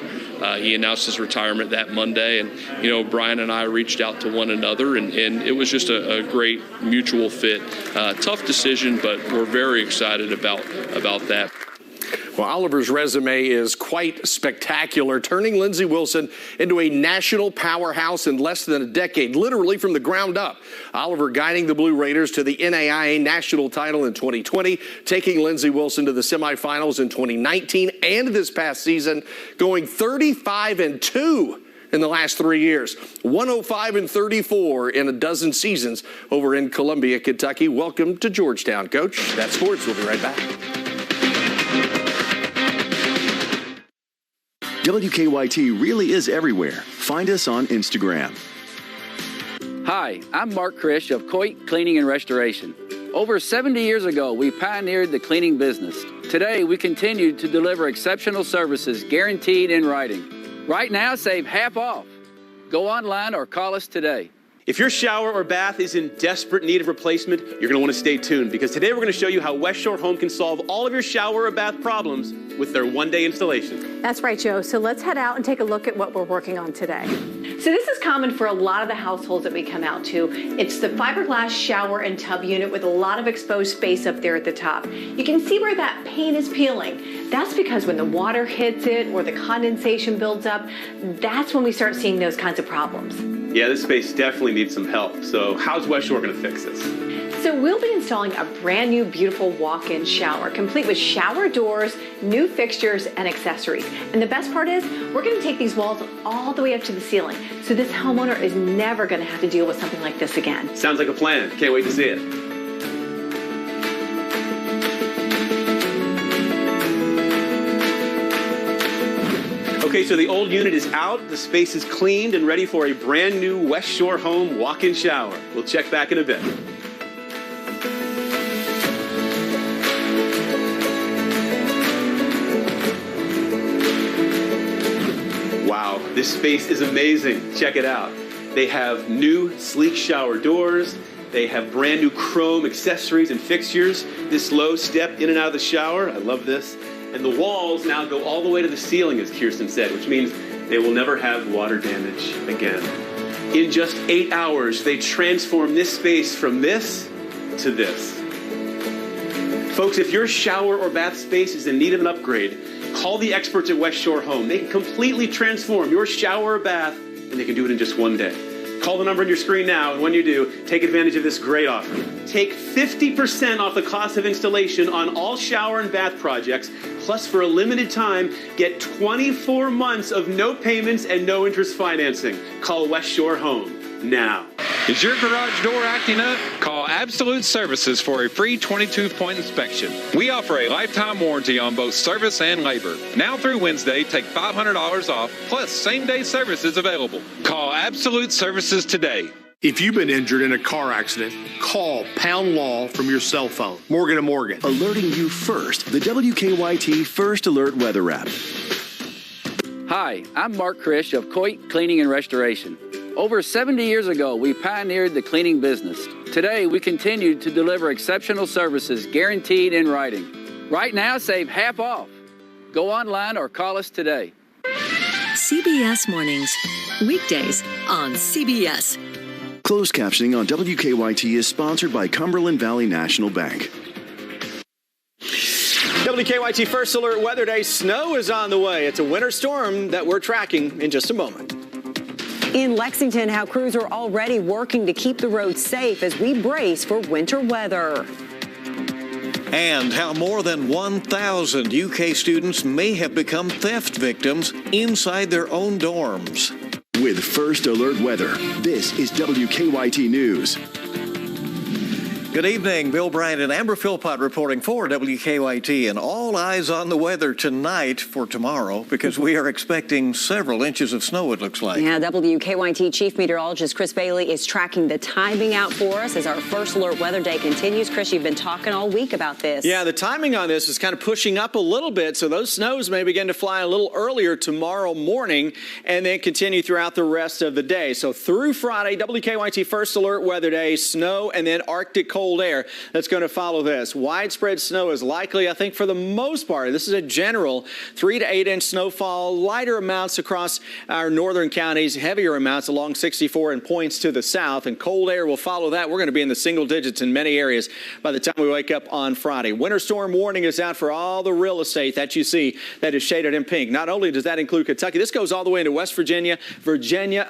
He announced his retirement that Monday. And, Brian and I reached out to one another, and it was just a great mutual fit. Tough decision, but we're very excited about that. Well, Oliver's resume is quite spectacular, turning Lindsey Wilson into a national powerhouse in less than a decade, literally from the ground up. Oliver guiding the Blue Raiders to the NAIA national title in 2020, taking Lindsey Wilson to the semifinals in 2019 and this past season, going 35-2 in the last 3 years, 105-34 in a dozen seasons over in Columbia, Kentucky. Welcome to Georgetown, Coach. That's sports. We'll be right back. WKYT really is everywhere. Find us on Instagram. Hi, I'm Mark Krish of Coit Cleaning and Restoration. Over 70 years ago, we pioneered the cleaning business. Today, we continue to deliver exceptional services guaranteed in writing. Right now, save half off. Go online or call us today. If your shower or bath is in desperate need of replacement, you're going to want to stay tuned, because today we're going to show you how West Shore Home can solve all of your shower or bath problems with their one-day installation. That's right, Joe. So let's head out and take a look at what we're working on today. So this is common for a lot of the households that we come out to. It's the fiberglass shower and tub unit with a lot of exposed space up there at the top. You can see where that paint is peeling. That's because when the water hits it or the condensation builds up, that's when we start seeing those kinds of problems. Yeah, this space definitely needs some help. So how's West Shore going to fix this? So we'll be installing a brand new beautiful walk-in shower, complete with shower doors, new fixtures, and accessories. And the best part is we're going to take these walls all the way up to the ceiling. So this homeowner is never going to have to deal with something like this again. Sounds like a plan. Can't wait to see it. Okay, so the old unit is out. The space is cleaned and ready for a brand new West Shore home walk-in shower. We'll check back in a bit. Wow, this space is amazing. Check it out. They have new sleek shower doors. They have brand new chrome accessories and fixtures. This low step in and out of the shower. I love this. And the walls now go all the way to the ceiling, as Kirsten said, which means they will never have water damage again. In just 8 hours, they transform this space from this to this. Folks, if your shower or bath space is in need of an upgrade, call the experts at West Shore Home. They can completely transform your shower or bath, and they can do it in just one day. Call the number on your screen now, and when you do, take advantage of this great offer. Take 50% off the cost of installation on all shower and bath projects, plus for a limited time, get 24 months of no payments and no interest financing. Call West Shore Home now. Is your garage door acting up? Call Absolute Services for a free 22-point inspection. We offer a lifetime warranty on both service and labor. Now through Wednesday, take $500 off, plus same-day service is available. Call Absolute Services today. If you've been injured in a car accident, call Pound Law from your cell phone. Morgan & Morgan. Alerting you first. The WKYT First Alert Weather app. Hi, I'm Mark Krish of Coit Cleaning and Restoration. Over 70 years ago, we pioneered the cleaning business. Today, we continue to deliver exceptional services guaranteed in writing. Right now, save half off. Go online or call us today. CBS Mornings, weekdays on CBS. Closed captioning on WKYT is sponsored by Cumberland Valley National Bank. WKYT First Alert Weather Day. Snow is on the way. It's a winter storm that we're tracking in just a moment. In Lexington, how crews are already working to keep the roads safe as we brace for winter weather. And how more than 1,000 UK students may have become theft victims inside their own dorms. With First Alert Weather, this is WKYT News. Good evening. Bill Bryant and Amber Philpott reporting for WKYT, and all eyes on the weather tonight for tomorrow because we are expecting several inches of snow, it looks like. Yeah, WKYT Chief Meteorologist Chris Bailey is tracking the timing out for us as our First Alert Weather Day continues. Chris, you've been talking all week about this. Yeah, the timing on this is kind of pushing up a little bit, so those snows may begin to fly a little earlier tomorrow morning and then continue throughout the rest of the day. So through Friday, WKYT First Alert Weather Day, snow and then Arctic cold air that's going to follow this. Widespread snow is likely, I think, for the most part. This is a general 3 to 8 inch snowfall, lighter amounts across our northern counties, heavier amounts along 64 and points to the south, and cold air will follow that. We're going to be in the single digits in many areas by the time we wake up on Friday. Winter storm warning is out for all the real estate that you see that is shaded in pink. Not only does that include Kentucky, this goes all the way into West Virginia,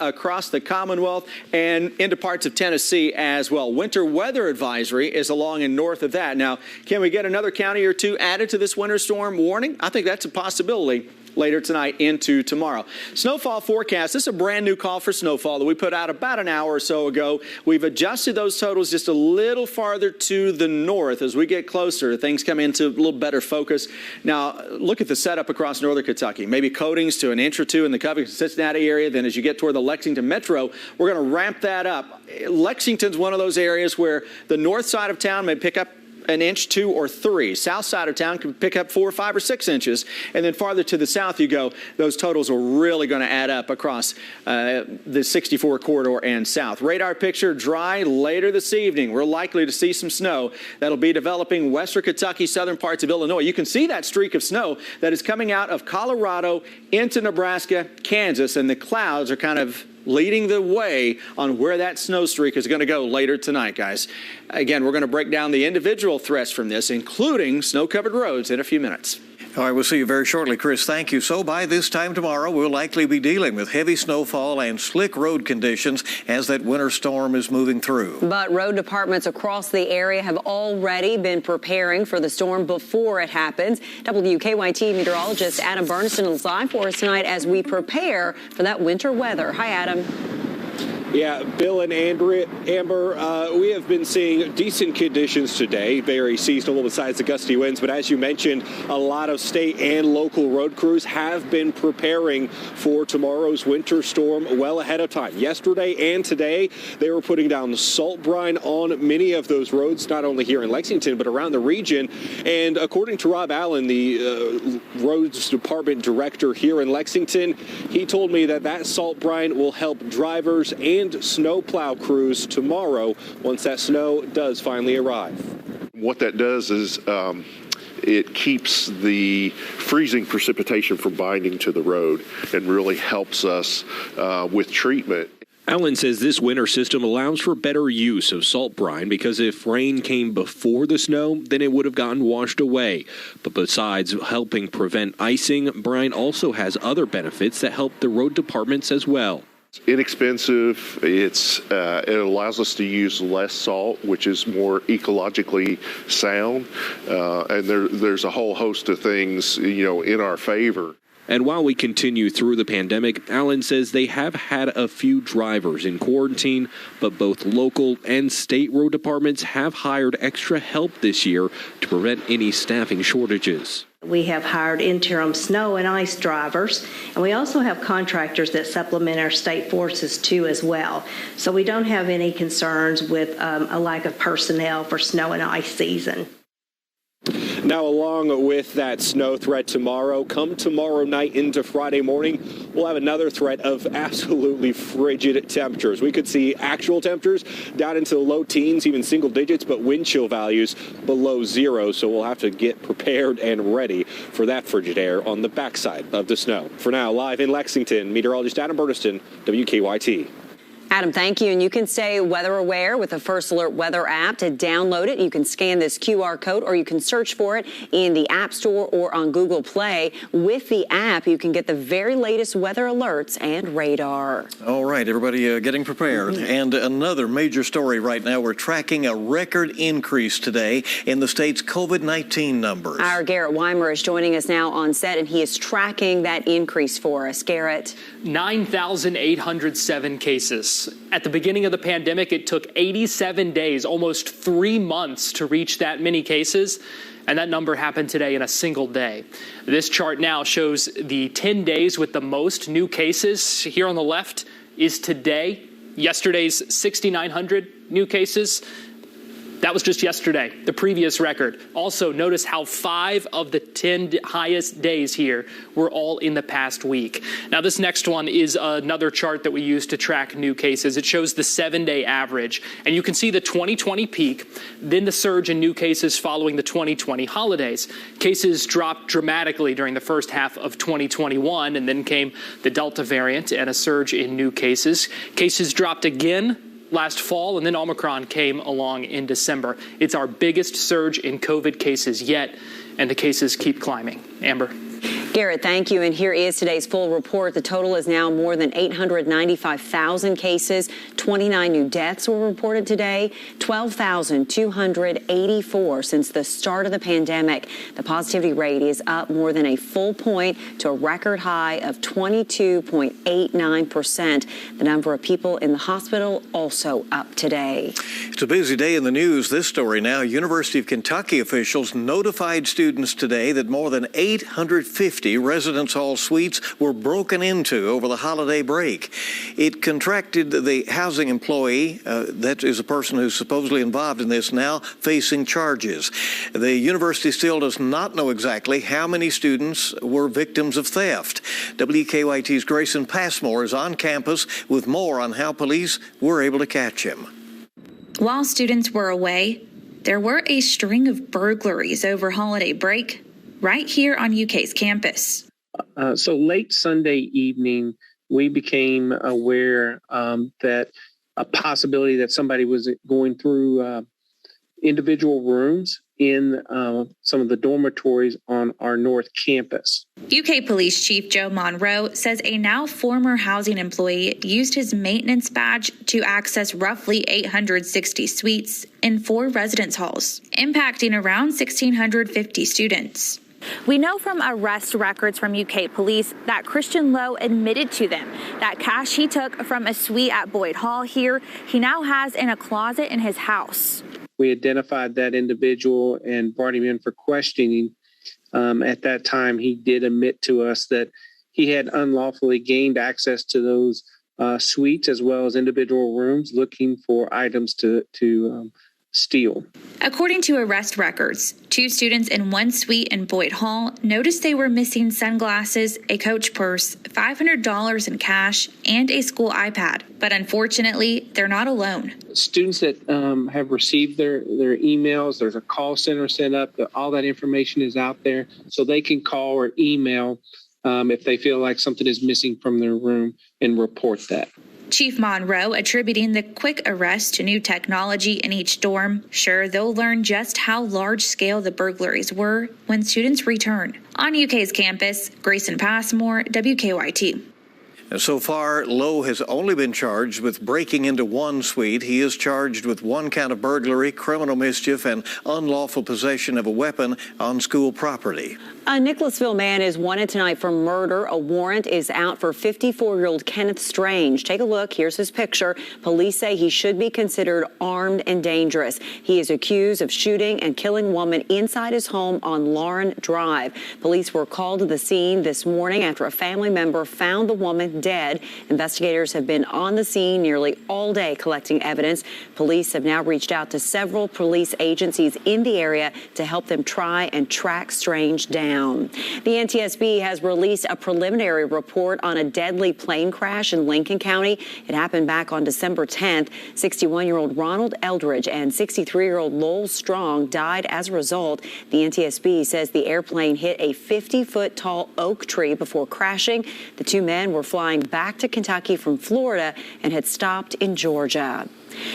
across the Commonwealth, and into parts of Tennessee as well. Winter weather advisory is along and north of that. Now, can we get another county or two added to this winter storm warning? I think that's a possibility later tonight into tomorrow. Snowfall forecast. This is a brand new call for snowfall that we put out about an hour or so ago. We've adjusted those totals just a little farther to the north. As we get closer, things come into a little better focus. Now, look at the setup across northern Kentucky. Maybe coatings to an inch or two in the Covington-Cincinnati area. Then as you get toward the Lexington metro, we're going to ramp that up. Lexington's one of those areas where the north side of town may pick up an inch, 2 or 3. South side of town can pick up 4, 5, or 6 inches. And then farther to the south you go, those totals are really going to add up across the 64 corridor and south. Radar picture dry later this evening. We're likely to see some snow that'll be developing western Kentucky, southern parts of Illinois. You can see that streak of snow that is coming out of Colorado into Nebraska, Kansas, and the clouds are kind of leading the way on where that snow streak is going to go later tonight, guys. Again, we're going to break down the individual threats from this, including snow-covered roads, in a few minutes. All right, we'll see you very shortly, Chris. Thank you. So by this time tomorrow, we'll likely be dealing with heavy snowfall and slick road conditions as that winter storm is moving through. But road departments across the area have already been preparing for the storm before it happens. WKYT meteorologist Adam Burniston is live for us tonight as we prepare for that winter weather. Hi, Adam. Yeah, Bill and Amber, we have been seeing decent conditions today, very seasonal besides the gusty winds. But as you mentioned, a lot of state and local road crews have been preparing for tomorrow's winter storm well ahead of time. Yesterday and today, they were putting down salt brine on many of those roads, not only here in Lexington, but around the region. And according to Rob Allen, the roads department director here in Lexington, he told me that salt brine will help drivers and snowplow crews tomorrow once that snow does finally arrive. What that does is it keeps the freezing precipitation from binding to the road and really helps us with treatment. Allen says this winter system allows for better use of salt brine because if rain came before the snow, then it would have gotten washed away. But besides helping prevent icing, brine also has other benefits that help the road departments as well. It's inexpensive. It allows us to use less salt, which is more ecologically sound. And there's a whole host of things, in our favor. And while we continue through the pandemic, Allen says they have had a few drivers in quarantine, but both local and state road departments have hired extra help this year to prevent any staffing shortages. We have hired interim snow and ice drivers, and we also have contractors that supplement our state forces too as well. So we don't have any concerns with a lack of personnel for snow and ice season. Now, along with that snow threat tomorrow, come tomorrow night into Friday morning, we'll have another threat of absolutely frigid temperatures. We could see actual temperatures down into the low teens, even single digits, but wind chill values below zero. So we'll have to get prepared and ready for that frigid air on the backside of the snow. For now, live in Lexington, meteorologist Adam Burniston, WKYT. Adam, thank you. And you can stay weather aware with the First Alert Weather app. To download it, you can scan this QR code or you can search for it in the App Store or on Google Play. With the app, you can get the very latest weather alerts and radar. All right, everybody getting prepared. And another major story right now. We're tracking a record increase today in the state's COVID-19 numbers. Our Garrett Weimer is joining us now on set, and he is tracking that increase for us. Garrett. 9,807 cases. At the beginning of the pandemic, it took 87 days, almost 3 months to reach that many cases. And that number happened today in a single day. This chart now shows the 10 days with the most new cases. Here on the left is today. Yesterday's 6,900 new cases. That was just yesterday, the previous record. Also, notice how 5 of the 10 highest days here were all in the past week. Now, this next one is another chart that we use to track new cases. It shows the 7-day average, and you can see the 2020 peak, then the surge in new cases following the 2020 holidays. Cases dropped dramatically during the first half of 2021, and then came the Delta variant and a surge in new cases. Cases dropped again last fall, and then Omicron came along in December. It's our biggest surge in COVID cases yet, and the cases keep climbing. Amber. Garrett, thank you. And here is today's full report. The total is now more than 895,000 cases. 29 new deaths were reported today. 12,284 since the start of the pandemic. The positivity rate is up more than a full point to a record high of 22.89%. The number of people in the hospital also up today. It's a busy day in the news. This story now. University of Kentucky officials notified students today that more than 850 residence hall suites were broken into over the holiday break. It contracted the housing employee, that is a person who's supposedly involved in this, now facing charges. The university still does not know exactly how many students were victims of theft. WKYT's Grayson Passmore is on campus with more on how police were able to catch him. While students were away, there were a string of burglaries over holiday break right here on UK's campus. So late Sunday evening, we became aware that a possibility that somebody was going through individual rooms in some of the dormitories on our North Campus. UK Police Chief Joe Monroe says a now former housing employee used his maintenance badge to access roughly 860 suites in 4 residence halls, impacting around 1,650 students. We know from arrest records from UK police that Christian Lowe admitted to them that cash he took from a suite at Boyd Hall here, he now has in a closet in his house. We identified that individual and brought him in for questioning. At that time, he did admit to us that he had unlawfully gained access to those suites as well as individual rooms looking for items to steal. According to arrest records, 2 students in one suite in Boyd Hall noticed they were missing sunglasses, a Coach purse, $500 in cash, and a school iPad. But unfortunately, they're not alone. Students that have received their emails, there's a call center set up. All that information is out there, so they can call or email if they feel like something is missing from their room and report that. Chief Monroe attributing the quick arrest to new technology in each dorm. Sure, they'll learn just how large-scale the burglaries were when students return. On UK's campus, Grayson Passmore, WKYT. And so far, Lowe has only been charged with breaking into one suite. He is charged with 1 count of burglary, criminal mischief, and unlawful possession of a weapon on school property. A Nicholasville man is wanted tonight for murder. A warrant is out for 54-year-old Kenneth Strange. Take a look. Here's his picture. Police say he should be considered armed and dangerous. He is accused of shooting and killing a woman inside his home on Lauren Drive. Police were called to the scene this morning after a family member found the woman dead. Investigators have been on the scene nearly all day collecting evidence. Police have now reached out to several police agencies in the area to help them try and track Strange down. The NTSB has released a preliminary report on a deadly plane crash in Lincoln County. It happened back on December 10th. 61-year-old Ronald Eldridge and 63-year-old Lowell Strong died as a result. The NTSB says the airplane hit a 50-foot tall oak tree before crashing. The 2 men were flying back to Kentucky from Florida and had stopped in Georgia.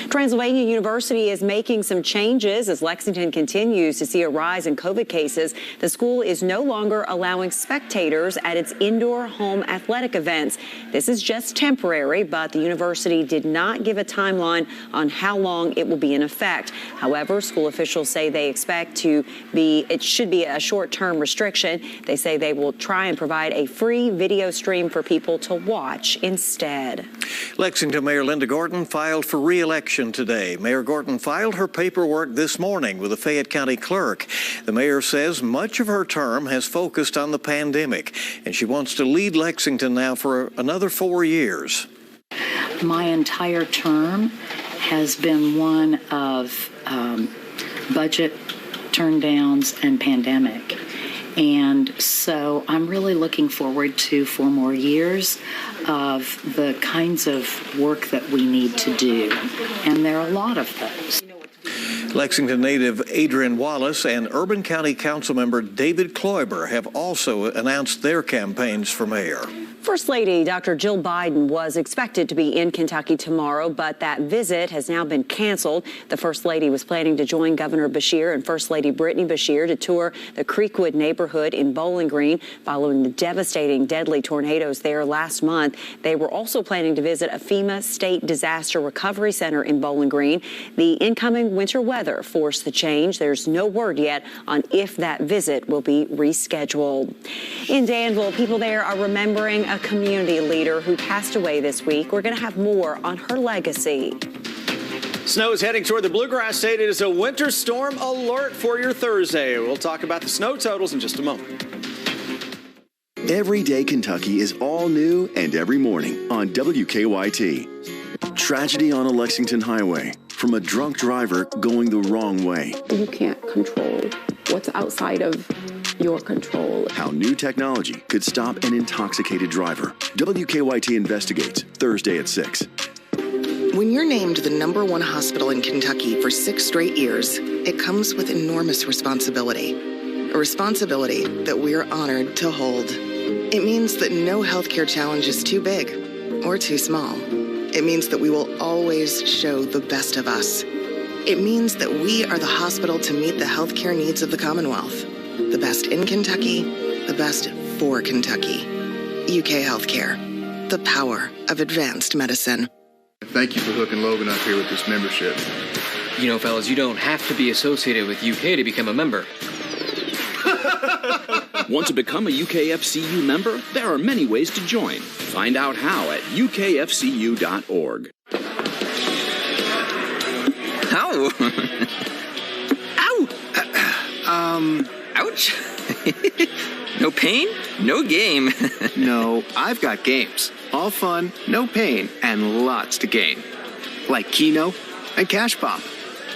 Transylvania University is making some changes as Lexington continues to see a rise in COVID cases. The school is no longer allowing spectators at its indoor home athletic events. This is just temporary, but the university did not give a timeline on how long it will be in effect. However, school officials say they expect it should be a short-term restriction. They say they will try and provide a free video stream for people to watch instead. Lexington Mayor Linda Gordon filed for re-election today. Mayor Gordon filed her paperwork this morning with the Fayette County Clerk. The mayor says much of her term has focused on the pandemic, and she wants to lead Lexington now for another 4 years. My entire term has been one of budget turndowns and pandemic. And so I'm really looking forward to 4 more years of the kinds of work that we need to do. And there are a lot of those. Lexington native Adrian Wallace and Urban County Councilmember David Kloiber have also announced their campaigns for mayor. First Lady Dr. Jill Biden was expected to be in Kentucky tomorrow, but that visit has now been canceled. The First Lady was planning to join Governor Beshear and First Lady Brittany Beshear to tour the Creekwood neighborhood in Bowling Green following the devastating deadly tornadoes there last month. They were also planning to visit a FEMA State Disaster Recovery Center in Bowling Green. The incoming winter weather forced the change. There's no word yet on if that visit will be rescheduled. In Danville, people there are remembering a community leader who passed away this week. We're going to have more on her legacy. Snow is heading toward the Bluegrass State. It is a winter storm alert for your Thursday. We'll talk about the snow totals in just a moment. Everyday Kentucky is all new and every morning on WKYT. Tragedy on a Lexington highway from a drunk driver going the wrong way. You can't control what's outside of your control. How new technology could stop an intoxicated driver. WKYT investigates Thursday at 6. When you're named the #1 hospital in Kentucky for 6 straight years, it comes with enormous responsibility. A responsibility that we're honored to hold. It means that no healthcare challenge is too big or too small. It means that we will always show the best of us. It means that we are the hospital to meet the healthcare needs of the Commonwealth. The best in Kentucky, the best for Kentucky. UK Healthcare, the power of advanced medicine. Thank you for hooking Logan up here with this membership. You know, fellas, you don't have to be associated with UK to become a member. Want to become a UKFCU member? There are many ways to join. Find out how at ukfcu.org. Ow! Ow! Ouch! No pain, no game. No, I've got games. All fun, no pain, and lots to gain. Like Keno and Cash Pop.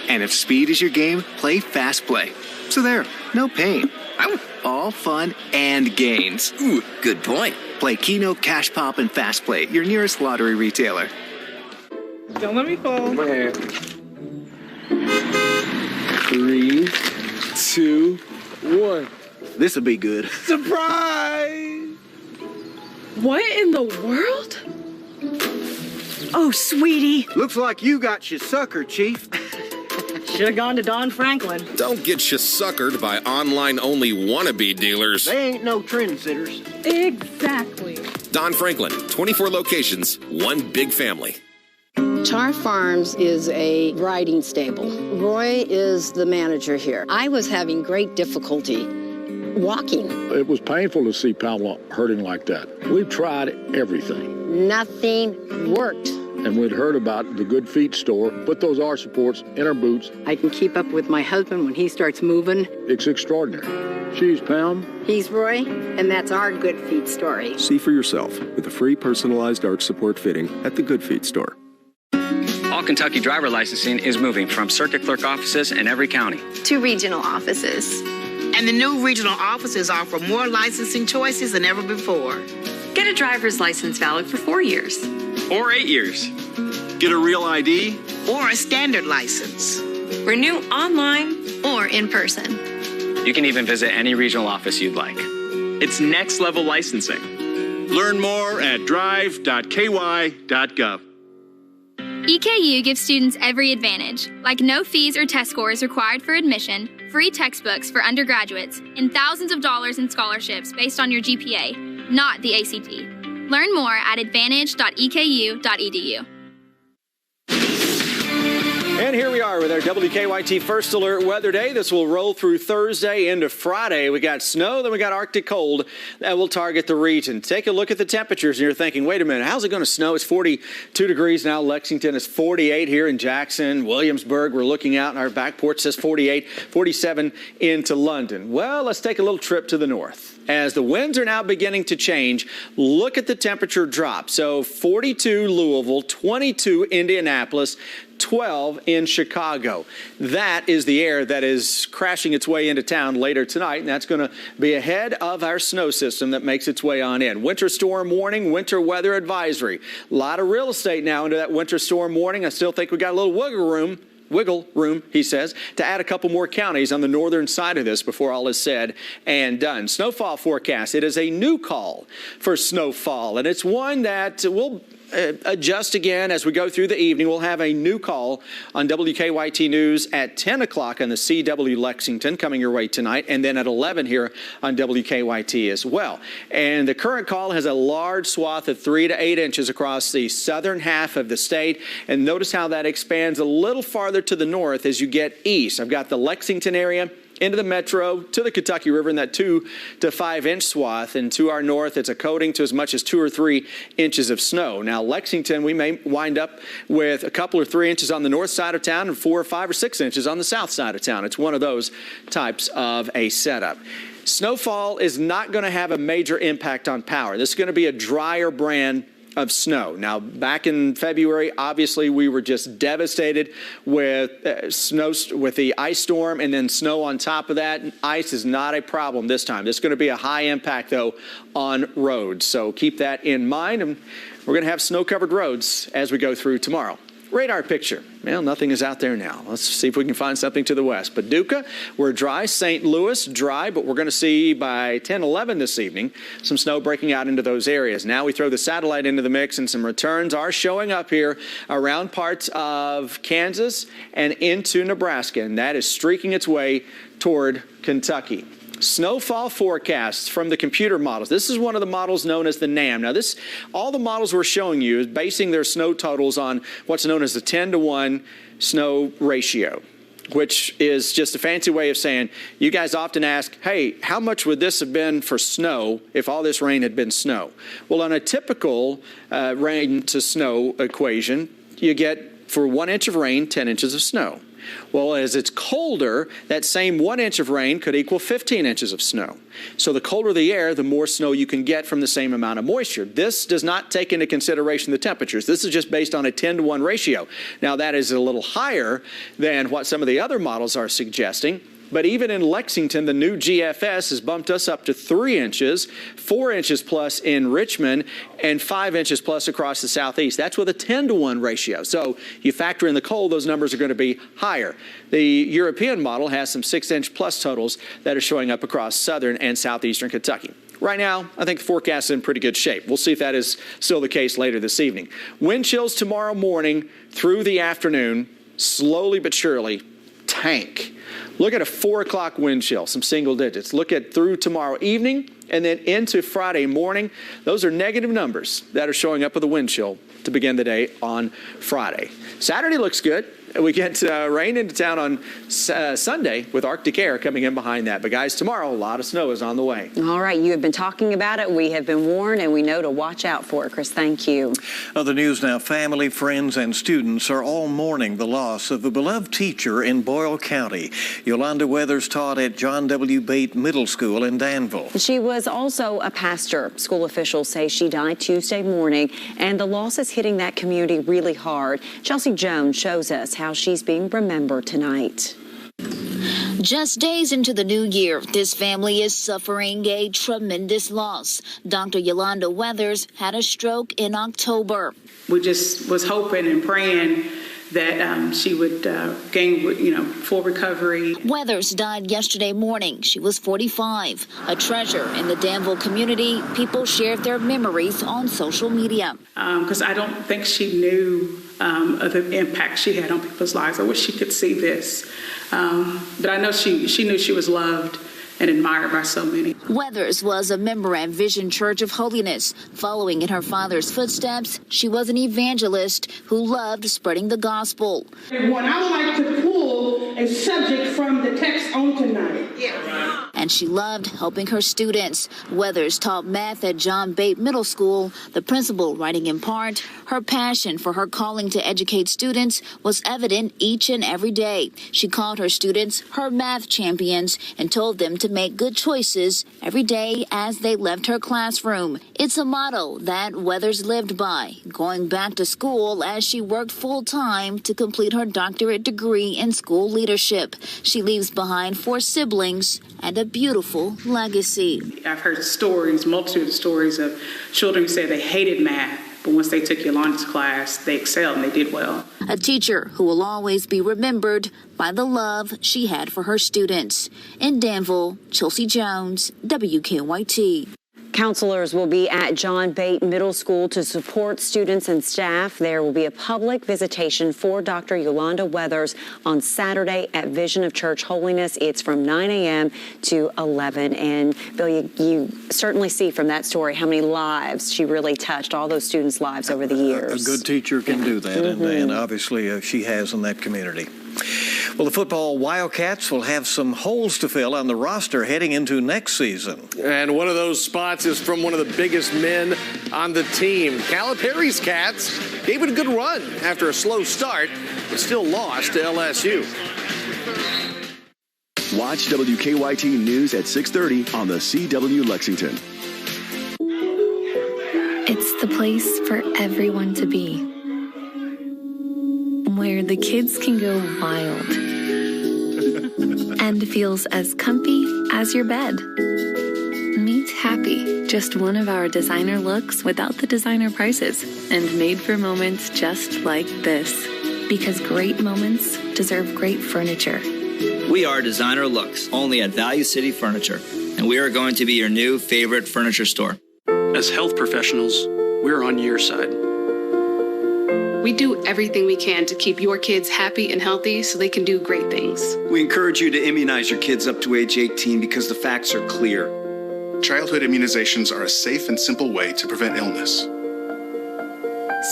And if speed is your game, play Fast Play. So there, no pain. Ow. All fun and gains. Ooh, good point. Play Keno, Cash Pop, and Fast Play at your nearest lottery retailer. Don't let me fall. My hand. 3, 2, 1. This'll be good. Surprise! What in the world? Oh, sweetie. Looks like you got your sucker, Chief. Should have gone to Don Franklin. Don't get you suckered by online-only wannabe dealers. They ain't no trendsetters. Exactly. Don Franklin, 24 locations, one big family. Tar Farms is a riding stable. Roy is the manager here. I was having great difficulty walking. It was painful to see Pamela hurting like that. We've tried everything. Nothing worked. And we'd heard about the Good Feet store. Put those R supports in our boots. I can keep up with my husband when he starts moving. It's extraordinary. She's Pam. He's Roy, and that's our Good Feet story. See for yourself with a free personalized arch support fitting at the Good Feet store. All Kentucky driver licensing is moving from circuit clerk offices in every county to regional offices. And the new regional offices offer more licensing choices than ever before. Get a driver's license valid for 4 years. or 8 years. Get a real ID or a standard license. Renew online or in person. You can even visit any regional office you'd like. It's next level licensing. Learn more at drive.ky.gov. EKU gives students every advantage, like no fees or test scores required for admission, free textbooks for undergraduates, and thousands of dollars in scholarships based on your GPA, not the ACT. Learn more at advantage.eku.edu. And here we are with our WKYT First Alert Weather Day. This will roll through Thursday into Friday. We got snow, then we got Arctic cold that will target the region. Take a look at the temperatures, and you're thinking, wait a minute, how's it going to snow? It's 42 degrees now. Lexington is 48 here in Jackson. Williamsburg, we're looking out, and our back porch says 48, 47 into London. Well, let's take a little trip to the north. As the winds are now beginning to change, look at the temperature drop. So 42 Louisville, 22 Indianapolis, 12 in Chicago. That is the air that is crashing its way into town later tonight, and that's going to be ahead of our snow system that makes its way on in. Winter storm warning, winter weather advisory. A lot of real estate now into that winter storm warning. I still think we got a little wiggle room, he says, to add a couple more counties on the northern side of this before all is said and done. Snowfall forecast. It is a new call for snowfall, and it's one that will adjust again as we go through the evening. We'll have a new call on WKYT News at 10 o'clock on the CW Lexington coming your way tonight, and then at 11 here on WKYT as well. And the current call has a large swath of 3 to 8 inches across the southern half of the state, and notice how that expands a little farther to the north as you get east. I've got the Lexington area into the metro, to the Kentucky River in that 2 to 5 inch swath. And to our north, it's a coating to as much as 2 or 3 inches of snow. Now, Lexington, we may wind up with a couple or 3 inches on the north side of town and 4 or 5 or 6 inches on the south side of town. It's one of those types of a setup. Snowfall is not going to have a major impact on power. This is going to be a drier brand of snow. Now, back in February, obviously, we were just devastated with snow, with the ice storm, and then snow on top of that. Ice is not a problem this time. This is going to be a high impact, though, on roads. So keep that in mind. And we're going to have snow-covered roads as we go through tomorrow. Radar picture. Well, nothing is out there now. Let's see if we can find something to the west. Paducah, we're dry. St. Louis, dry, but we're going to see by 10, 11 this evening some snow breaking out into those areas. Now we throw the satellite into the mix, and some returns are showing up here around parts of Kansas and into Nebraska, and that is streaking its way toward Kentucky. Snowfall forecasts from the computer models. This is one of the models known as the NAM. Now, all the models we're showing you is basing their snow totals on what's known as the 10-to-1 snow ratio, which is just a fancy way of saying, you guys often ask, hey, how much would this have been for snow if all this rain had been snow? Well, on a typical rain to snow equation, you get for 1 inch of rain, 10 inches of snow. Well, as it's colder, that same 1 inch of rain could equal 15 inches of snow. So the colder the air, the more snow you can get from the same amount of moisture. This does not take into consideration the temperatures. This is just based on a 10-to-1 ratio. Now, that is a little higher than what some of the other models are suggesting. But even in Lexington, the new GFS has bumped us up to 3 inches, 4 inches plus in Richmond, and 5 inches plus across the southeast. That's with a 10-to-1 ratio. So you factor in the cold, those numbers are going to be higher. The European model has some 6-inch plus totals that are showing up across southern and southeastern Kentucky. Right now, I think the forecast is in pretty good shape. We'll see if that is still the case later this evening. Wind chills tomorrow morning through the afternoon, slowly but surely, tank. Look at a 4 o'clock wind chill, some single digits. Look at through tomorrow evening and then into Friday morning. Those are negative numbers that are showing up with a wind chill to begin the day on Friday. Saturday looks good. We get rain into town on Sunday with Arctic air coming in behind that. But guys, tomorrow, a lot of snow is on the way. All right, you have been talking about it. We have been warned, and we know to watch out for it. Chris, thank you. Other news now, family, friends, and students are all mourning the loss of a beloved teacher in Boyle County. Yolanda Weathers taught at John W. Bate Middle School in Danville. She was also a pastor. School officials say she died Tuesday morning, and the loss is hitting that community really hard. Chelsea Jones shows us how she's being remembered tonight. Just days into the new year, this family is suffering a tremendous loss. Dr. Yolanda Weathers had a stroke in October. We just was hoping and praying that she would gain, full recovery. Weathers died yesterday morning. She was 45. A treasure in the Danville community. People shared their memories on social media. Because I don't think she knew of the impact she had on people's lives. I wish she could see this. But I know she knew she was loved and admired by so many. Weathers was a member at Vision Church of Holiness. Following in her father's footsteps, she was an evangelist who loved spreading the gospel. Everyone, I would like to pull a subject from the text on tonight. Yeah. And she loved helping her students. Weathers taught math at John Bate Middle School. The principal writing in part, her passion for her calling to educate students was evident each and every day. She called her students her math champions and told them to make good choices every day as they left her classroom. It's a motto that Weathers lived by, going back to school as she worked full-time to complete her doctorate degree in school leadership. She leaves behind 4 siblings and a beautiful legacy. I've heard stories, multitude of stories of children who say they hated math, but once they took Yolanda's class, they excelled and they did well. A teacher who will always be remembered by the love she had for her students. In Danville, Chelsea Jones, WKYT. Counselors will be at John Bate Middle School to support students and staff. There will be a public visitation for Dr. Yolanda Weathers on Saturday at Vision of Church Holiness. It's from 9 a.m. to 11. And Bill, you certainly see from that story how many lives she really touched, all those students' lives over the years. A good teacher can do that, and obviously she has in that community. Well, the football Wildcats will have some holes to fill on the roster heading into next season. And one of those spots is from one of the biggest men on the team. Calipari's Cats gave it a good run after a slow start, but still lost to LSU. Watch WKYT News at 6:30 on the CW Lexington. It's the place for everyone to be, where the kids can go wild and feels as comfy as your bed. Meet Happy, just one of our designer looks without the designer prices, and made for moments just like this. Because great moments deserve great furniture. We are Designer Looks, only at Value City Furniture, and we are going to be your new favorite furniture store. As health professionals, we're on your side. We do everything we can to keep your kids happy and healthy so they can do great things. We encourage you to immunize your kids up to age 18 because the facts are clear. Childhood immunizations are a safe and simple way to prevent illness.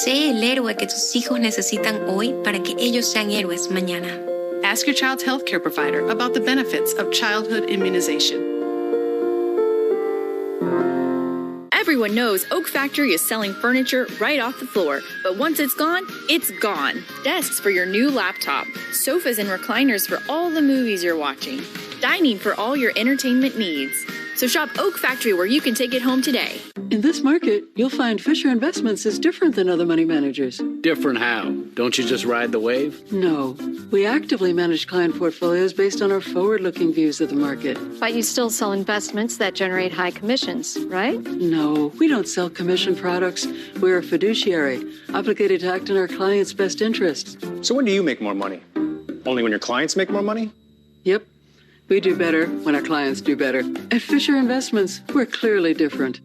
Sé el héroe que tus hijos necesitan hoy para que ellos sean héroes mañana. Ask your child's healthcare provider about the benefits of childhood immunization. Everyone knows Oak Factory is selling furniture right off the floor, but once it's gone, it's gone. Desks for your new laptop, sofas and recliners for all the movies you're watching, dining for all your entertainment needs. So shop Oak Factory where you can take it home today. In this market, you'll find Fisher Investments is different than other money managers. Different how? Don't you just ride the wave? No. We actively manage client portfolios based on our forward-looking views of the market. But you still sell investments that generate high commissions, right? No, we don't sell commission products. We're a fiduciary, obligated to act in our clients' best interests. So when do you make more money? Only when your clients make more money? Yep. We do better when our clients do better. At Fisher Investments, we're clearly different.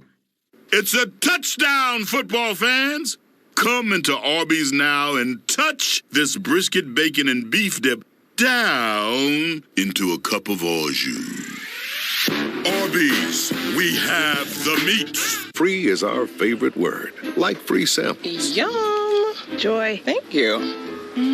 It's a touchdown, football fans! Come into Arby's now and touch this brisket, bacon, and beef dip down into a cup of au jus. Arby's, we have the meat. Free is our favorite word, like free samples. Yum! Joy, thank you.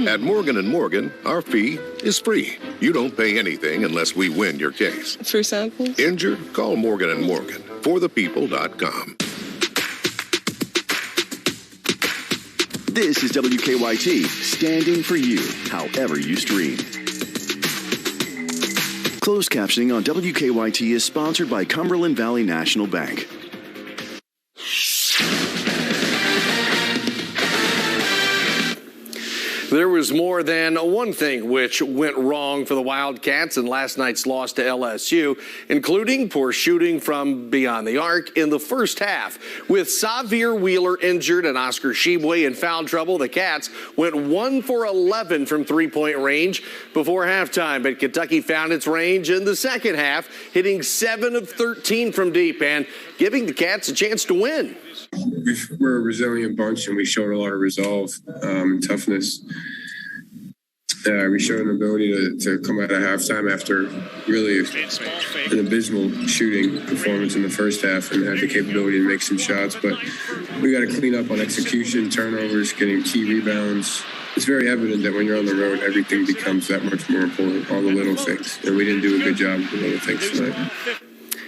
At Morgan & Morgan, our fee is free. You don't pay anything unless we win your case. Free samples? Injured? Call Morgan & Morgan. ForThePeople.com. This is WKYT, standing for you, however you stream. Closed captioning on WKYT is sponsored by Cumberland Valley National Bank. There was more than one thing which went wrong for the Wildcats in last night's loss to LSU, including poor shooting from beyond the arc in the first half. With Xavier Wheeler injured and Oscar Sheboy in foul trouble, the Cats went 1 for 11 from three-point range before halftime, but Kentucky found its range in the second half, hitting 7 of 13 from deep and giving the Cats a chance to win. We're a resilient bunch, and we showed a lot of resolve and toughness. We showed an ability to come out of halftime after really an abysmal shooting performance in the first half and had the capability to make some shots. But we got to clean up on execution, turnovers, getting key rebounds. It's very evident that when you're on the road, everything becomes that much more important, all the little things. And we didn't do a good job with the little things tonight.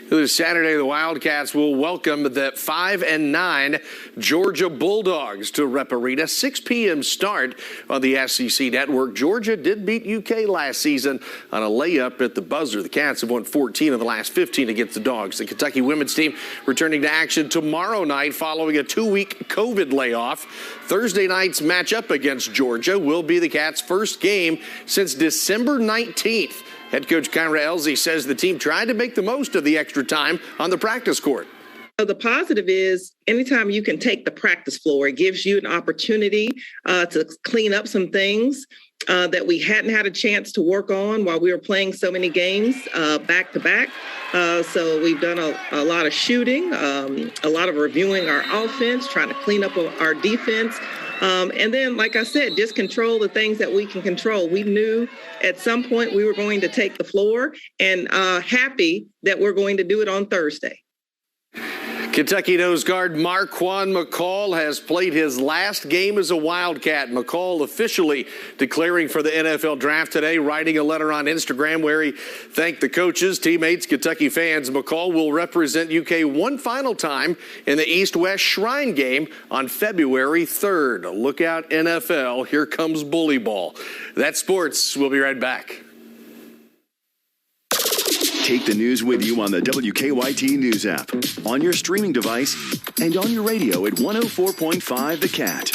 This Saturday, the Wildcats will welcome the 5-9 Georgia Bulldogs to Rep Arena. 6 p.m. start on the SEC network. Georgia did beat UK last season on a layup at the buzzer. The Cats have won 14 of the last 15 against the Dogs. The Kentucky women's team returning to action tomorrow night following a 2-week COVID layoff. Thursday night's matchup against Georgia will be the Cats' first game since December 19th. Head coach Kyra Elzy says the team tried to make the most of the extra time on the practice court. The positive is anytime you can take the practice floor, it gives you an opportunity to clean up some things that we hadn't had a chance to work on while we were playing so many games back to back. So we've done a lot of shooting, a lot of reviewing our offense, trying to clean up our defense. And then, like I said, just control the things that we can control. We knew at some point we were going to take the floor, and happy that we're going to do it on Thursday. Kentucky nose guard Marquan McCall has played his last game as a Wildcat. McCall officially declaring for the NFL draft today, writing a letter on Instagram where he thanked the coaches, teammates, Kentucky fans. McCall will represent UK one final time in the East-West Shrine game on February 3rd. Look out, NFL. Here comes bully ball. That's sports. We'll be right back. Take the news with you on the WKYT News app, on your streaming device, and on your radio at 104.5 The Cat.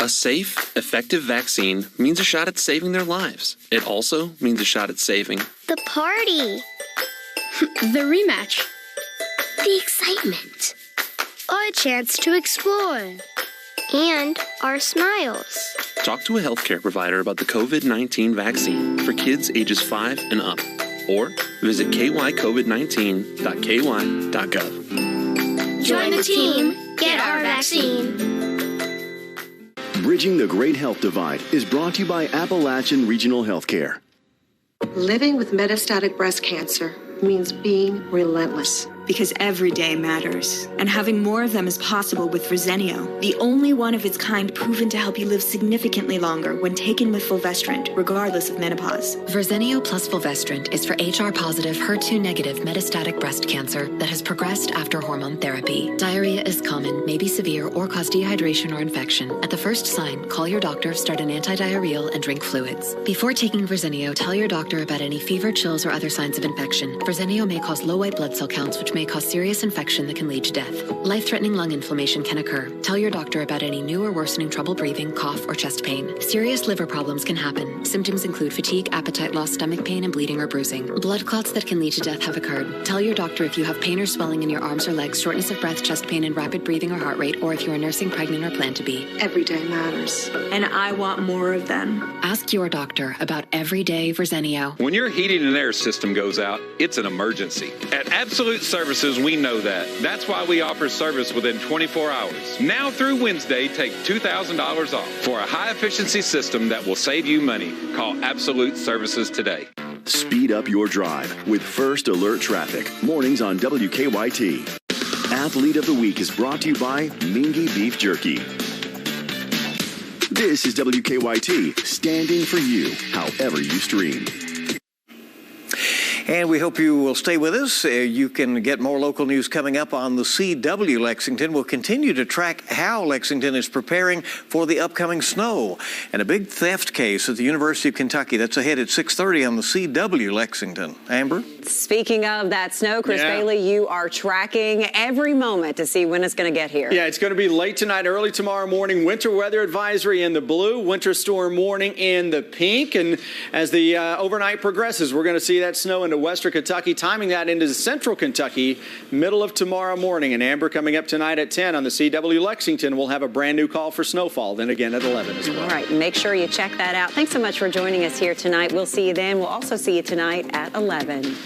A safe, effective vaccine means a shot at saving their lives. It also means a shot at saving the party, the rematch, the excitement, our chance to explore, and our smiles. Talk to a healthcare provider about the COVID-19 vaccine for kids ages 5 and up, or visit kycovid19.ky.gov. Join the team. Get our vaccine. Bridging the Great Health Divide is brought to you by Appalachian Regional Healthcare. Living with metastatic breast cancer means being relentless. Because every day matters. And having more of them is possible with Verzenio, the only one of its kind proven to help you live significantly longer when taken with fulvestrant, regardless of menopause. Verzenio plus fulvestrant is for HR-positive, HER2-negative metastatic breast cancer that has progressed after hormone therapy. Diarrhea is common, may be severe, or cause dehydration or infection. At the first sign, call your doctor, start an antidiarrheal, and drink fluids. Before taking Verzenio, tell your doctor about any fever, chills, or other signs of infection. Verzenio may cause low white blood cell counts, which may cause serious infection that can lead to death. Life-threatening lung inflammation can occur. Tell your doctor about any new or worsening trouble breathing, cough, or chest pain. Serious liver problems can happen. Symptoms include fatigue, appetite loss, stomach pain, and bleeding or bruising. Blood clots that can lead to death have occurred. Tell your doctor if you have pain or swelling in your arms or legs, shortness of breath, chest pain, and rapid breathing or heart rate, or if you are nursing, pregnant, or plan to be. Every day matters. And I want more of them. Ask your doctor about everyday Verzenio. When your heating and air system goes out, it's an emergency. At Absolute Services, we know that. That's why we offer service within 24 hours. Now through Wednesday, take $2,000 off for a high-efficiency system that will save you money. Call Absolute Services today. Speed up your drive with First Alert Traffic. Mornings on WKYT. Athlete of the Week is brought to you by Mingy Beef Jerky. This is WKYT, standing for you, however you stream. And we hope you will stay with us. You can get more local news coming up on the CW Lexington. We'll continue to track how Lexington is preparing for the upcoming snow. And a big theft case at the University of Kentucky. That's ahead at 6:30 on the CW Lexington. Amber? Speaking of that snow, Chris Bailey, you are tracking every moment to see when it's going to get here. Yeah, it's going to be late tonight, early tomorrow morning. Winter weather advisory in the blue, winter storm warning in the pink. And as the overnight progresses, we're going to see that snow into western Kentucky, timing that into central Kentucky, middle of tomorrow morning. And Amber, coming up tonight at 10 on the CW Lexington, we'll have a brand new call for snowfall, then again at 11 as well. All right, make sure you check that out. Thanks so much for joining us here tonight. We'll see you then. We'll also see you tonight at 11.